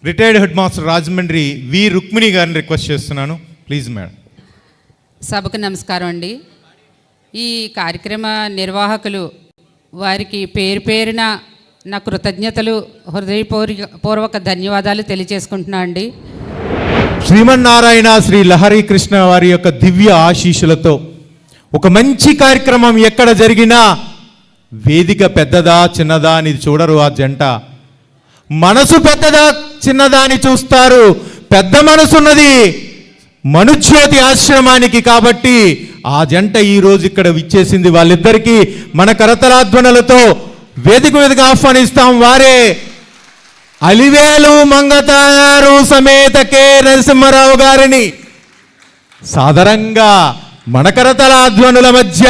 Retired headmaster Rajahmundry V Rukmini గారిని రిక్వెస్ట్ చేస్తున్నాను. Please madam. సభకు నమస్కారం అండి. ఈ కార్యక్రమ నిర్వాహకులు వారికి పేరు పేరున నా కృతజ్ఞతలు, హృదయపూర్వక ధన్యవాదాలు తెలియజేసుకుంటున్నా అండి. శ్రీమన్నారాయణ శ్రీ లహరి కృష్ణ వారి యొక్క దివ్య ఆశీస్సులతో ఒక మంచి కార్యక్రమం ఎక్కడ జరిగినా వేదిక పెద్దదా చిన్నదా అని చూడరు ఆ జంట. మనసు పెద్దదా చిన్నదా అని చూస్తారు. పెద్ద మనసున్నది మనుజ్యోతి ఆశ్రమానికి. కాబట్టి ఆ జంట ఈరోజు ఇక్కడ విచ్చేసింది. వాళ్ళిద్దరికీ మన కరతలాధ్వనులతో వేదిక మీదకి ఆహ్వానిస్తాం. వారే అలివేలు మంగతాయారు సమేత కె నరసింహారావు గారిని సాదరంగా మన కరతలాధ్వనుల మధ్య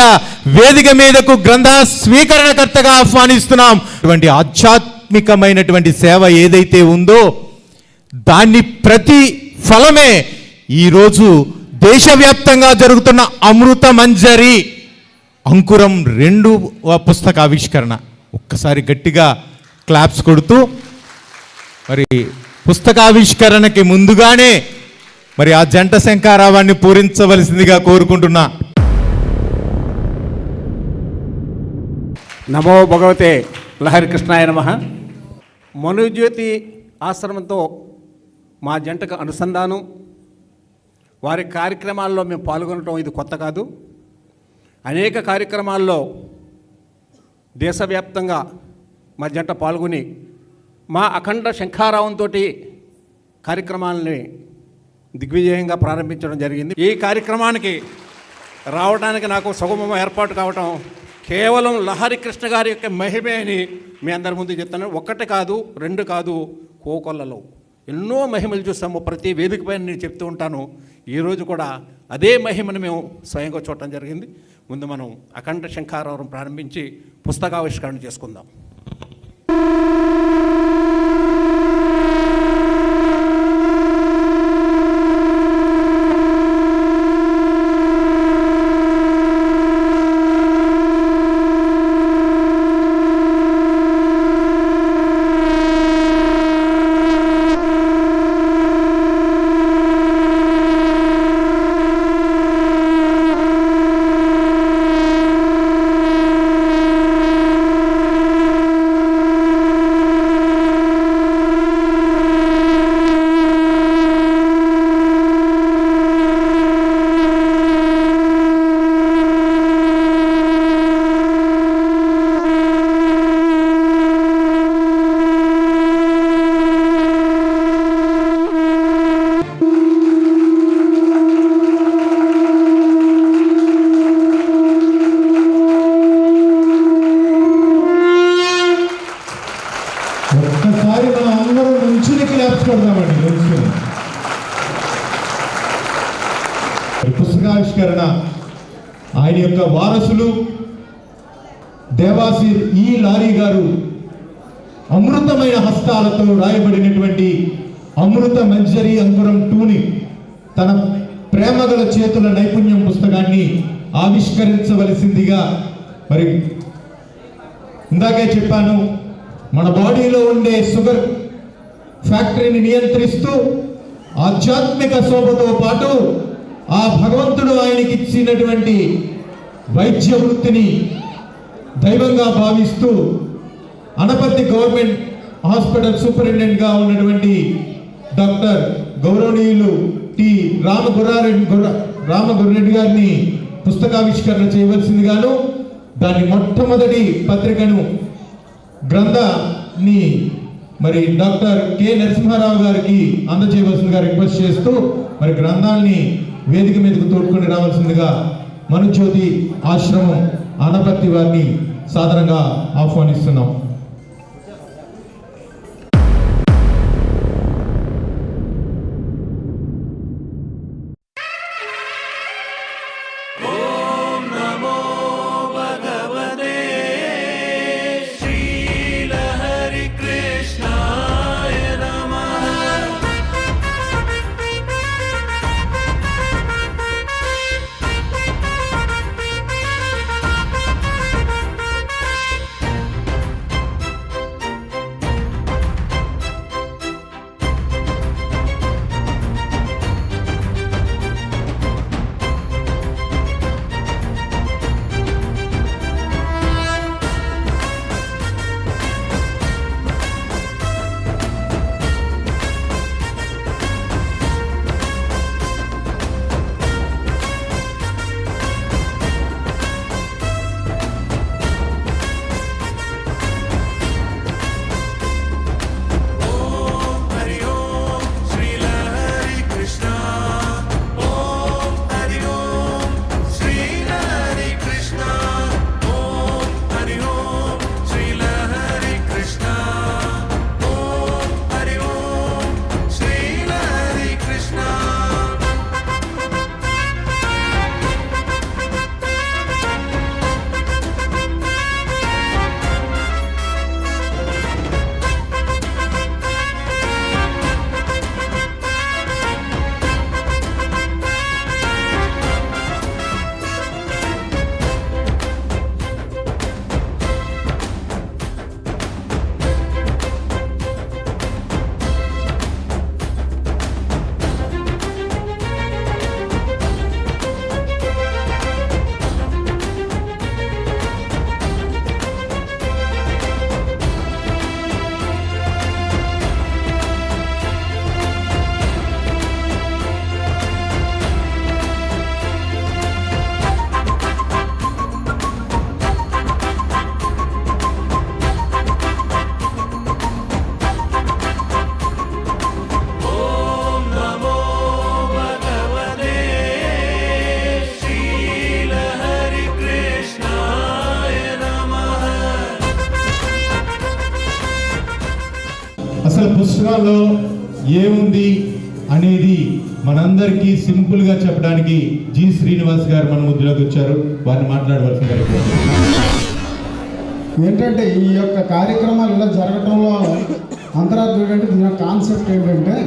వేదిక మీదకు గ్రంథ స్వీకరణకర్తగా ఆహ్వానిస్తున్నాం. అటువంటి ఆధ్యాత్మికమైనటువంటి సేవ ఏదైతే ఉందో దాన్ని ప్రతి ఫలమే ఈరోజు దేశవ్యాప్తంగా జరుగుతున్న అమృత మంజరి అంకురం 2వ పుస్తక ఆవిష్కరణ. ఒక్కసారి గట్టిగా క్లాప్స్ కొడుతూ మరి పుస్తకావిష్కరణకి ముందుగానే మరి ఆ జంట శంఖారావాన్ని పూరించవలసిందిగా కోరుకుంటున్నా. నమో భగవతే లహరి కృష్ణాయ నమః. మనుజ్యోతి ఆశ్రమంతో మా జంటకు అనుసంధానం, వారి కార్యక్రమాల్లో మేము పాల్గొనడం ఇది కొత్త కాదు. అనేక కార్యక్రమాల్లో దేశవ్యాప్తంగా మా జంట పాల్గొని మా అఖండ శంఖారావంతో కార్యక్రమాలని దిగ్విజయంగా ప్రారంభించడం జరిగింది. ఈ కార్యక్రమానికి రావడానికి నాకు సుగమం ఏర్పాటు కావటం కేవలం లహరి కృష్ణ గారి యొక్క మహిమే అని మీ అందరి ముందు చెప్తాను. 1 కాదు 2 కాదు, కోకొల్లలో ఎన్నో మహిమలు చూస్తాము. ప్రతి వేదిక పైన నేను చెప్తూ ఉంటాను. ఈరోజు కూడా అదే మహిమను మేము స్వయంగా చూడటం జరిగింది. ముందు మనం అఖండ శంఖారావం ప్రారంభించి పుస్తకావిష్కరణ చేసుకుందాం. ఒక్కసారి మనం అందరం నుంచుని క్లాప్స్ కొడదామండి. నుంచుని పుస్తకావిష్కరణ ఆయన యొక్క వారసులు దేవాసి ఈ లారీ గారు అమృతమైన హస్తాలతో రాయబడినటువంటి అమృత మంజరి అంకురం 2ని తన ప్రేమగల చేతుల నైపుణ్యం పుస్తకాన్ని ఆవిష్కరించవలసిందిగా మరి ఇందాకే చెప్పాను. మన బాడీలో ఉండే షుగర్ ఫ్యాక్టరీని నియంత్రిస్తూ ఆధ్యాత్మిక శోభతో పాటు ఆ భగవంతుడు ఆయనకి ఇచ్చినటువంటి వైద్య వృత్తిని దైవంగా భావిస్తూ అనపర్తి గవర్నమెంట్ హాస్పిటల్ సూపరింటెండెంట్గా ఉన్నటువంటి డాక్టర్ గౌరవనీయులు టి రామగుర్రెడ్డి గారిని పుస్తకావిష్కరణ చేయవలసిందిగాను, దాని మొట్టమొదటి పత్రికను గ్రంథాన్ని మరి డాక్టర్ కె నరసింహారావు గారికి అందజేయవలసిందిగా రిక్వెస్ట్ చేస్తూ మరి గ్రంథాన్ని వేదిక మీదకు తోడుకొని రావాల్సిందిగా మనుజ్యోతి ఆశ్రమం ఆనపర్తి వారిని సాదరంగా ఆహ్వానిస్తున్నాం. అసలు పుస్తకంలో ఏముంది అనేది మనందరికీ సింపుల్గా చెప్పడానికి జి శ్రీనివాస్ గారు మన ముద్దులోకి వచ్చారు. వారిని మాట్లాడవలసిందిగా ఏంటంటే ఈ యొక్క కార్యక్రమాలు ఇలా జరగటంలో అంతరార్థం ఏంటంటే దీని కాన్సెప్ట్ ఏంటంటే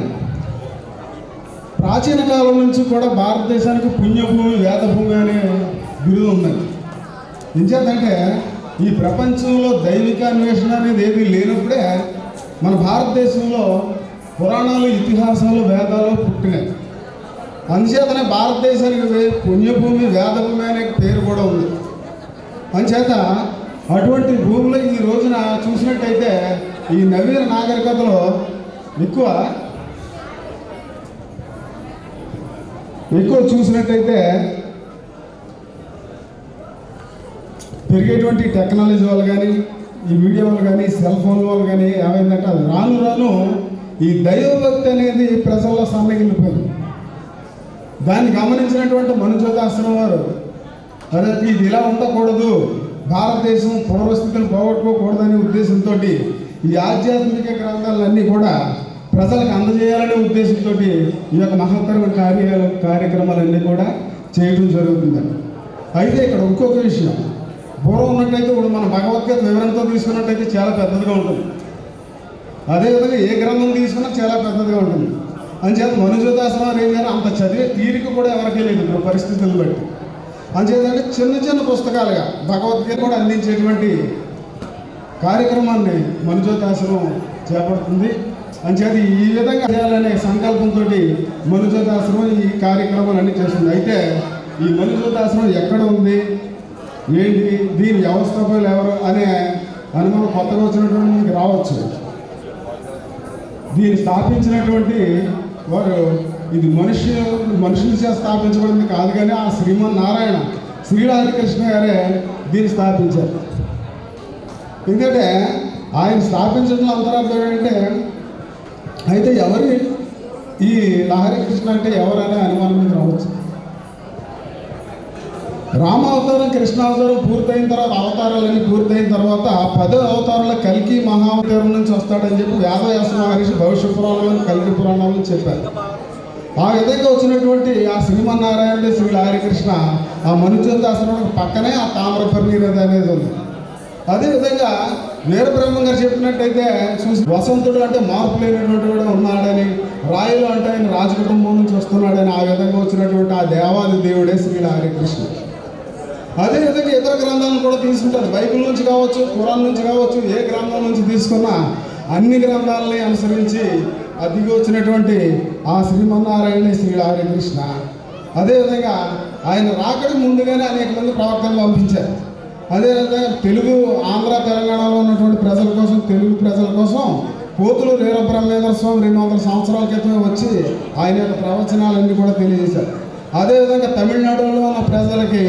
ప్రాచీన కాలం నుంచి కూడా భారతదేశానికి పుణ్యభూమి వేదభూమి అనే బిరుదు ఉన్నది. ఎంచేతంటే ఈ ప్రపంచంలో దైవిక అన్వేషణ అనేది ఏది లేనప్పుడే మన భారతదేశంలో పురాణాలు ఇతిహాసాలు వేదాలు పుట్టినాయి. అందుచేతనే భారతదేశానికి పుణ్యభూమి వేదభూమి అనే పేరు కూడా ఉంది. అందుచేత అటువంటి భూములు ఈ రోజున చూసినట్టయితే ఈ నవీన నాగరికతలో ఎక్కువ చూసినట్టయితే పెరిగేటువంటి టెక్నాలజీ వాళ్ళు కానీ ఈ మీడియా వాళ్ళు కానీ సెల్ ఫోన్ వాళ్ళు కానీ ఏమైందంటే అది రాను రాను ఈ దైవభక్తి అనేది ప్రజల్లో సన్నగిల్లిపోయింది. దాన్ని గమనించినటువంటి మనుజోదాశ్రమం వారు అదే ఇది ఇలా ఉండకూడదు, భారతదేశం పూర్వస్థితిని పోగొట్టుకోకూడదనే ఉద్దేశంతో ఈ ఆధ్యాత్మిక గ్రంథాలన్నీ కూడా ప్రజలకు అందజేయాలనే ఉద్దేశంతో ఈ యొక్క మహత్తరమైన కార్యక్రమాలన్నీ కూడా చేయడం జరుగుతుందండి. అయితే ఇక్కడ ఇంకొక విషయం, పూర్వం ఉన్నట్టయితే ఇప్పుడు మన భగవద్గీత వివరణతో తీసుకున్నట్టయితే చాలా పెద్దదిగా ఉంటుంది. అదేవిధంగా ఏ గ్రంథం తీసుకున్నా చాలా పెద్దదిగా ఉంటుంది. అంచేత మనుజోదాశ్రమం ఏం చేయాలి, అంత చదివే తీరిక కూడా ఎవరికీ లేదు ఇప్పుడు పరిస్థితులను బట్టి. అంచేతంటే చిన్న చిన్న పుస్తకాలుగా భగవద్గీత కూడా అందించేటువంటి కార్యక్రమాన్ని మనుజోదాశ్రమం చేపడుతుంది. అంచేత ఈ విధంగా చేయాలనే సంకల్పంతో మనుజోదాశ్రమం ఈ కార్యక్రమాలన్నీ చేస్తుంది. అయితే ఈ మనుజోదాశ్రమం ఎక్కడ ఉంది, ఏంటి, దీని వ్యవస్థాపకులు ఎవరు అనే అనుమానం కొత్తగా వచ్చినటువంటి మీకు రావచ్చు. దీన్ని స్థాపించినటువంటి వారు ఇది మనుషుల చేత స్థాపించబడింది కాదు, కానీ ఆ శ్రీమన్నారాయణ శ్రీహరికృష్ణ గారే దీన్ని స్థాపించారు. ఎందుకంటే ఆయన స్థాపించడంలో అంతరార్థం ఏంటంటే, అయితే ఎవరి ఈ లహరికృష్ణ అంటే ఎవరనే అనుమానం మీకు రావచ్చు. రామావతారం కృష్ణావతారం పూర్తయిన తర్వాత అవతారాలన్నీ పూర్తయిన తర్వాత 10 అవతారాల కల్కి మహావతారం నుంచి వస్తాడని చెప్పి వేదవ్యాస మహర్షి భవిష్య పురాణాలను కల్కి పురాణాలను చెప్పారు. ఆ విధంగా వచ్చినటువంటి ఆ శ్రీమన్నారాయణ శ్రీ హరికృష్ణ ఆ మనుజోదాశ్రమం పక్కనే ఆ తామ్రపర్ణి నది అనేది ఉంది. అదేవిధంగా వీరబ్రహ్మం గారు చెప్పినట్టయితే చూసి వసంతుడు అంటే మార్పు లేనటువంటి కూడా ఉన్నాడని, రాయులు అంటే ఆయన రాజకుటుంబం నుంచి వస్తున్నాడని, ఆ విధంగా వచ్చినటువంటి ఆ దేవాది దేవుడే శ్రీ హరికృష్ణ. అదేవిధంగా ఇతర గ్రంథాలను కూడా తీసుకుంటారు. బైబిల్ నుంచి కావచ్చు, ఖురాన్ నుంచి కావచ్చు, ఏ గ్రంథం నుంచి తీసుకున్నా అన్ని గ్రంథాలని అనుసరించి అదిగి వచ్చినటువంటి ఆ శ్రీమన్నారాయణ శ్రీ హరికృష్ణ. అదేవిధంగా ఆయన రాకడి ముందుగానే అనేక మంది ప్రవక్తలు పంపించారు. అదేవిధంగా తెలుగు ఆంధ్ర తెలంగాణలో ఉన్నటువంటి ప్రజల కోసం, తెలుగు ప్రజల కోసం పోతులు వీరబ్రహ్మేంద్ర స్వామి 200 సంవత్సరాల క్రితమే వచ్చి ఆయన యొక్క ప్రవచనాలన్నీ కూడా తెలియజేశారు. అదేవిధంగా తమిళనాడులో ఉన్న ప్రజలకి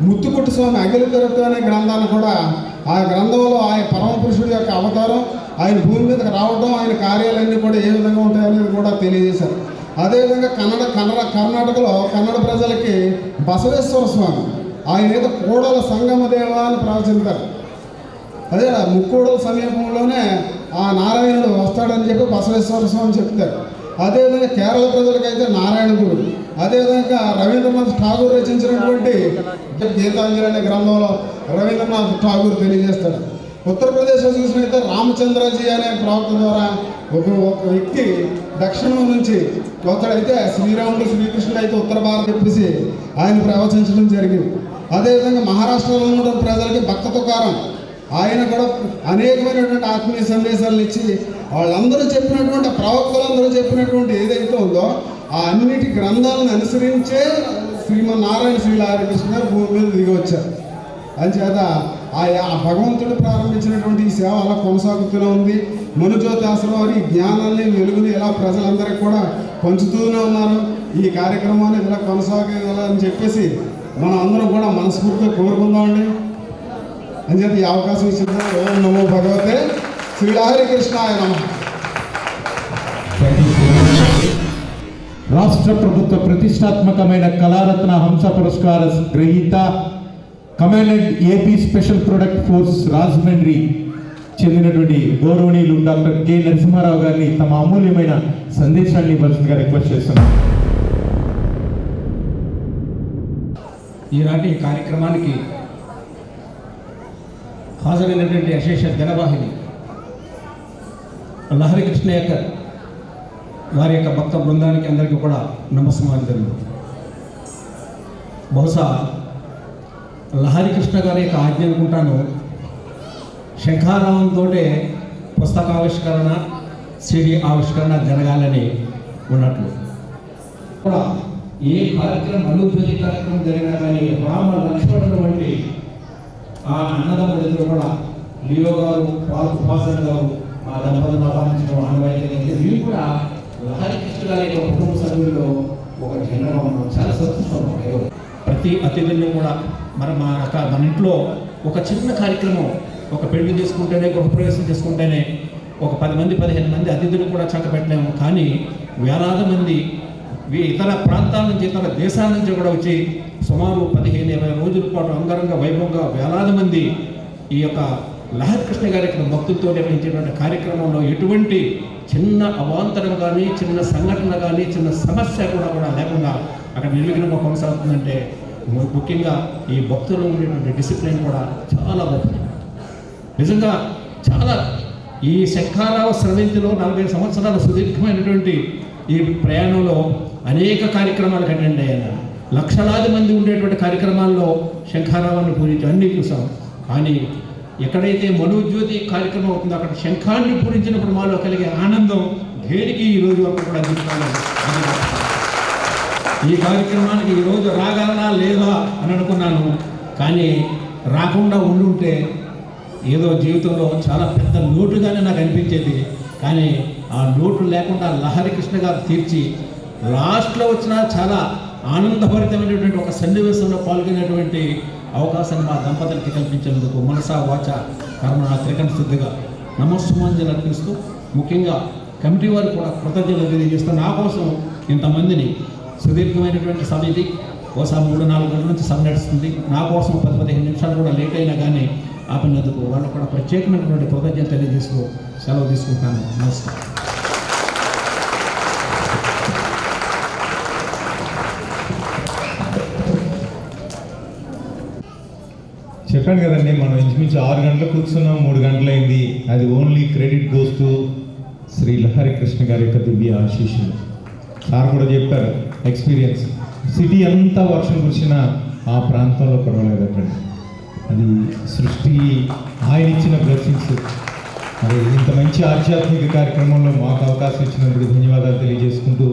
ముత్తుకుట్టు స్వామి అఖిల తిరుపతి అనే గ్రంథాన్ని కూడా, ఆ గ్రంథంలో ఆయన పరమపురుషుడి యొక్క అవతారం, ఆయన భూమి మీదకి రావడం, ఆయన కార్యాలన్నీ కూడా ఏ విధంగా ఉంటాయనేది కూడా తెలియజేశారు. అదేవిధంగా కర్ణాటకలో కన్నడ ప్రజలకి బసవేశ్వర స్వామి ఆయన ఏదో కూడల సంగమదేవ అని ప్రవచించారు. అదే ముక్కోడల సమీపంలోనే ఆ నారాయణుడు వస్తాడని చెప్పి బసవేశ్వర స్వామి చెప్తారు. అదేవిధంగా కేరళ ప్రజలకైతే నారాయణ గురు. అదేవిధంగా రవీంద్రనాథ్ ఠాగూర్ రచించినటువంటి గీతాంజలి అనే గ్రంథంలో రవీంద్రనాథ్ ఠాగూర్ తెలియజేస్తాడు. ఉత్తరప్రదేశ్లో చూసినట్లయితే రామచంద్రజీ అనే ప్రవక్త ద్వారా ఒక వ్యక్తి దక్షిణం నుంచి వస్తాడైతే శ్రీరాముడు శ్రీకృష్ణుడు అయితే ఉత్తర భారత చెప్పేసి ఆయన ప్రవచించడం జరిగింది. అదేవిధంగా మహారాష్ట్రలో ఉన్న ప్రజలకి భక్త తుకారం ఆయన కూడా అనేకమైనటువంటి ఆత్మీయ సందేశాలను ఇచ్చి వాళ్ళందరూ చెప్పినటువంటి ప్రవక్తలందరూ చెప్పినటువంటి ఏదైతే ఉందో ఆ అన్నిటి గ్రంథాలను అనుసరించే శ్రీమన్నారాయణ శ్రీ హరికృష్ణ గారు భూమి మీద దిగి వచ్చారు. అందుచేత ఆ భగవంతుడు ప్రారంభించినటువంటి ఈ సేవ అలా కొనసాగుతూనే ఉంది. మనుజోదాశ్రమం వారి జ్ఞానాన్ని వెలుగుని ఇలా ప్రజలందరికీ కూడా పంచుతూనే ఉన్నారు. ఈ కార్యక్రమాన్ని ఇలా కొనసాగాలని చెప్పేసి మనం అందరం కూడా మనస్ఫూర్తిగా కోరుకుందామండి. అంచేత ఈ అవకాశం ఇచ్చిన ఓం నమో భగవతే శ్రీ హరికృష్ణాయ నమః. రాష్ట్ర ప్రభుత్వ ప్రతిష్టాత్మకమైన కళారత్న హంస పురస్కార గ్రహీత commandant AP special product force Rajahmundry చెందినటువంటి గౌరవనీయులు డాక్టర్ కె నరసింహారావు గారిని తమ అమూల్యమైన సందేశాన్ని ఇవ్వాల్సిందిగా రిక్వెస్ట్ చేస్తున్నాం. ఈనాటి కార్యక్రమానికి హాజరైనటువంటి అశేష జనవాహిని లహరి కృష్ణయ్యకర్ వారి యొక్క భక్త బృందానికి అందరికీ కూడా నమస్కారం. బహుశా లహరి కృష్ణ గారి యొక్క ఆజ్ఞ అనుకుంటాను, శంఖారావంతో పుస్తకావిష్కరణ సిడి ఆవిష్కరణ జరగాలని ఉన్నట్లు కూడా ఏ కార్యక్రమం అనుభూతి కార్యక్రమం జరిగినా కానీ రామ లక్ష్మణుడు వంటి ఆ అన్నదమ్ముడిద్దరు కూడా లియో గారు ఉపాసన గారు ఆ దంపతులను ఆహ్వానించడం అనుభవం వీరు కూడా లహరి కృష్ణ గారి యొక్క కుటుంబ సభ్యుల్లో ఒక జనగా ఉన్నాం. చాలా సంతోషం. ప్రతి అతిథులను కూడా మన ఇంట్లో ఒక చిన్న కార్యక్రమం, ఒక పెళ్లి చేసుకుంటేనే, గృహప్రవేశం చేసుకుంటేనే ఒక 10 మంది 15 మంది అతిథులు కూడా చక్కబెట్టలేము. కానీ వేలాది మంది ఇతర ప్రాంతాల నుంచి, ఇతర దేశాల నుంచి కూడా వచ్చి సుమారు 15-20 రోజుల పాటు అంగరంగ వైభవంగా వేలాది మంది ఈ యొక్క లహరి కృష్ణ గారి యొక్క భక్తులతో నిర్వహించేటువంటి కార్యక్రమంలో ఎటువంటి చిన్న అవాంతరం కానీ, చిన్న సంఘటన కానీ, చిన్న సమస్య కూడా లేకుండా అక్కడ నిర్విఘ్నంగా కొనసాగుతుందంటే ముఖ్యంగా ఈ భక్తులు ఉండేటువంటి డిసిప్లిన్ కూడా చాలా గొప్పది. నిజంగా చాలా ఈ శంఖారావ స్రవంతిలో 40 సంవత్సరాల సుదీర్ఘమైనటువంటి ఈ ప్రయాణంలో అనేక కార్యక్రమాలకు అటెండ్ అయ్యాను. లక్షలాది మంది ఉండేటువంటి కార్యక్రమాల్లో శంఖారావాన్ని పూజించి అన్నీ చూసాం. కానీ ఎక్కడైతే మనోజ్యోతి కార్యక్రమం అవుతుందో అక్కడ శంఖాన్ని పూజించినప్పుడు మాలో కలిగే ఆనందం దేనికి ఈ రోజు వరకు కూడా అందుకున్నాను. ఈ కార్యక్రమానికి ఈరోజు రాగలనా లేదా అని అనుకున్నాను. కానీ రాకుండా ఉండుంటే ఏదో జీవితంలో చాలా పెద్ద లోటుగానే నాకు అనిపించేది. కానీ ఆ లోటు లేకుండా లహరి కృష్ణ గారు తీర్చి లాస్ట్లో వచ్చిన చాలా ఆనందభరితమైనటువంటి ఒక సన్నివేశంలో పాల్గొనేటువంటి అవకాశాన్ని మా దంపతులకి కల్పించేందుకు మనసా వాచ కర్మ త్రికరణ శుద్ధిగా నమస్సుమాంజలి అర్పిస్తూ, ముఖ్యంగా కమిటీ వారు కూడా కృతజ్ఞతలు తెలియజేస్తూ నా కోసం ఇంతమందిని సుదీర్ఘమైనటువంటి సభ ఇది, బహుశా 3-4 గంటల నుంచి సభ నడుస్తుంది. నా కోసం 10-15 నిమిషాలు కూడా లేట్ అయినా కానీ ఆపినందుకు వాళ్ళు కూడా ప్రత్యేకమైనటువంటి కృతజ్ఞత తెలియజేస్తూ సెలవు తీసుకుంటాను. నమస్కారం. చెప్పాను కదండి, మనం ఇంచుమించు 6 గంటలు కూర్చున్నాం, 3 గంటలైంది. అది only credit goes to Shri Lahari Krishna గారి యొక్క దివ్య ఆశీస్సులు. సార్ కూడా చెప్పారు ఎక్స్పీరియన్స్, సిటీ అంతా వర్షం కురిసినా ఆ ప్రాంతంలో పర్వాలేదటండి. అది సృష్టి ఆయన ఇచ్చిన బ్లెస్సింగ్స్. మరి ఇంత మంచి ఆధ్యాత్మిక కార్యక్రమంలో మాకు అవకాశం ఇచ్చినందుకు ధన్యవాదాలు తెలియజేసుకుంటూ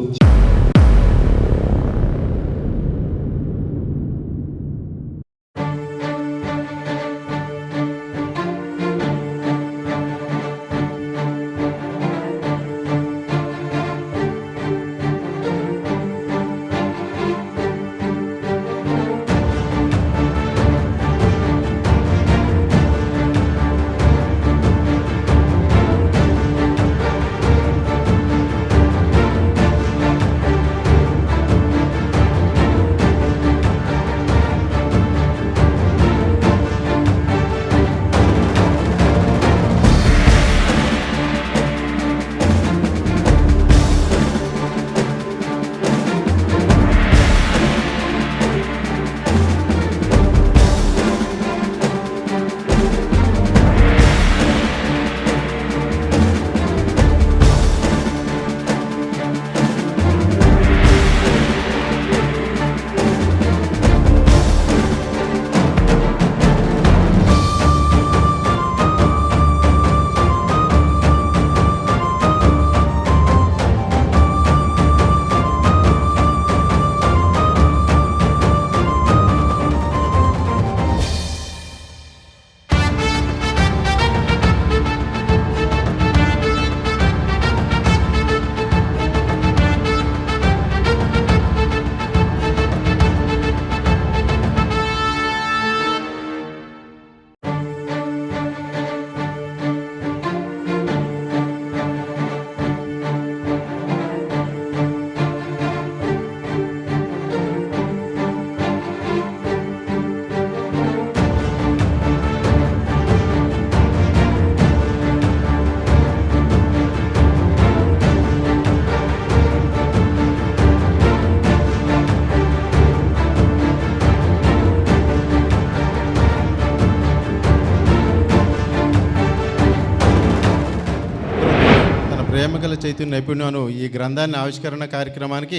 ప్రేమగల చైతన్య నైపుణ్యాను ఈ గ్రంథాన్ని ఆవిష్కరణ కార్యక్రమానికి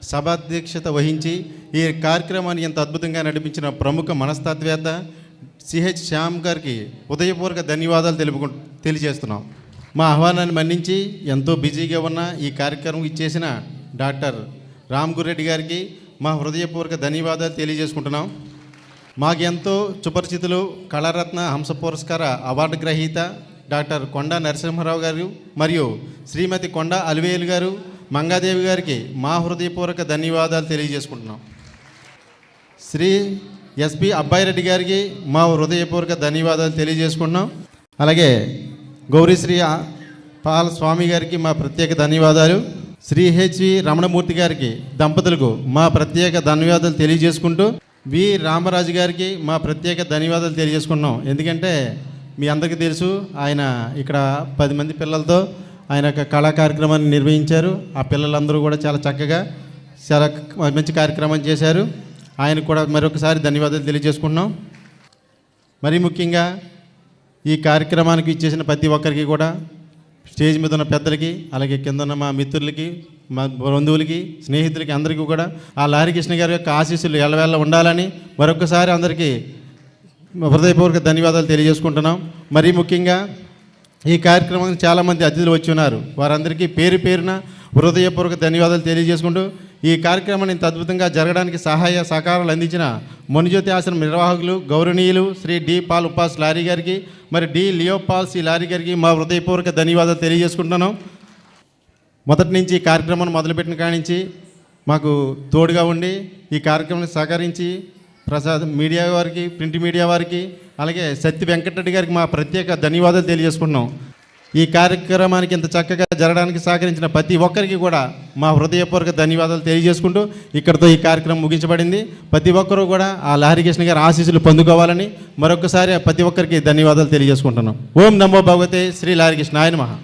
సభాధ్యక్షత వహించి ఈ కార్యక్రమాన్ని ఎంత అద్భుతంగా నడిపించిన ప్రముఖ మనస్తత్వేత్త సిహెచ్ శ్యామ్ గారికి హృదయపూర్వక ధన్యవాదాలు తెలియజేస్తున్నాం. మా ఆహ్వానాన్ని మన్నించి ఎంతో బిజీగా ఉన్న ఈ కార్యక్రమం ఇచ్చేసిన డాక్టర్ రామ్ గురెడ్డి గారికి మా హృదయపూర్వక ధన్యవాదాలు తెలియజేసుకుంటున్నాం. మాకెంతో సుపరిచితులు కళారత్న హంస పురస్కార అవార్డు గ్రహీత డాక్టర్ కొండా నరసింహారావు గారు మరియు శ్రీమతి కొండా అలివేలు గారు మంగాదేవి గారికి మా హృదయపూర్వక ధన్యవాదాలు తెలియజేసుకుంటున్నాం. శ్రీ ఎస్పి అబ్బాయిరెడ్డి గారికి మా హృదయపూర్వక ధన్యవాదాలు తెలియజేసుకుంటున్నాం. అలాగే గౌరీశ్రీ పాల స్వామి గారికి మా ప్రత్యేక ధన్యవాదాలు. శ్రీ హెచ్వి రమణమూర్తి గారికి దంపతులకు మా ప్రత్యేక ధన్యవాదాలు తెలియజేసుకుంటూ వి రామరాజు గారికి మా ప్రత్యేక ధన్యవాదాలు తెలియజేసుకుంటున్నాం. ఎందుకంటే మీ అందరికీ తెలుసు, ఆయన ఇక్కడ 10 మంది పిల్లలతో ఆయన ఒక కళా కార్యక్రమాన్ని నిర్వహించారు. ఆ పిల్లలందరూ కూడా చాలా చక్కగా చాలా మంచి కార్యక్రమం చేశారు. ఆయన కూడా మరొకసారి ధన్యవాదాలు తెలియజేసుకుంటున్నాం. మరీ ముఖ్యంగా ఈ కార్యక్రమానికి ఇచ్చేసిన ప్రతి ఒక్కరికి కూడా, స్టేజ్ మీద ఉన్న పెద్దలకి, అలాగే కింద ఉన్న మా మిత్రులకి, మా బంధువులకి, స్నేహితులకి అందరికీ కూడా ఆ లారీ కృష్ణ గారి యొక్క ఆశీస్సులు ఎల్లవేళ ఉండాలని మరొకసారి అందరికీ హృదయపూర్వక ధన్యవాదాలు తెలియజేసుకుంటున్నాం. మరీ ముఖ్యంగా ఈ కార్యక్రమానికి చాలామంది అతిథులు వచ్చి ఉన్నారు. వారందరికీ పేరు పేరున హృదయపూర్వక ధన్యవాదాలు తెలియజేసుకుంటూ ఈ కార్యక్రమాన్ని ఇంత అద్భుతంగా జరగడానికి సహాయ సహకారాలు అందించిన మనుజ్యోతి ఆశ్రమం నిర్వాహకులు గౌరవనీయులు శ్రీ డి పాల్ ఉపాస్ లారీ గారికి, మరి డి లియోపాల్ సి లారీ గారికి మా హృదయపూర్వక ధన్యవాదాలు తెలియజేసుకుంటున్నాను. మొదటి నుంచి ఈ కార్యక్రమాన్ని మొదలుపెట్టిన కాడి నుంచి మాకు తోడుగా ఉండి ఈ కార్యక్రమాన్ని సహకరించి ప్రసాద్ మీడియా వారికి, ప్రింట్ మీడియా వారికి, అలాగే సత్య వెంకటరెడ్డి గారికి మా ప్రత్యేక ధన్యవాదాలు తెలియజేసుకుంటున్నాం. ఈ కార్యక్రమానికి ఇంత చక్కగా జరగడానికి సహకరించిన ప్రతి ఒక్కరికి కూడా మా హృదయపూర్వక ధన్యవాదాలు తెలియజేసుకుంటూ ఇక్కడితో ఈ కార్యక్రమం ముగించబడింది. ప్రతి ఒక్కరూ కూడా ఆ లారీ కృష్ణ గారి ఆశీస్సులు పొందుకోవాలని మరొకసారి ప్రతి ఒక్కరికి ధన్యవాదాలు తెలియజేసుకుంటున్నాం. ఓం నమో భగవతే శ్రీ లారీ కృష్ణాయ నమః.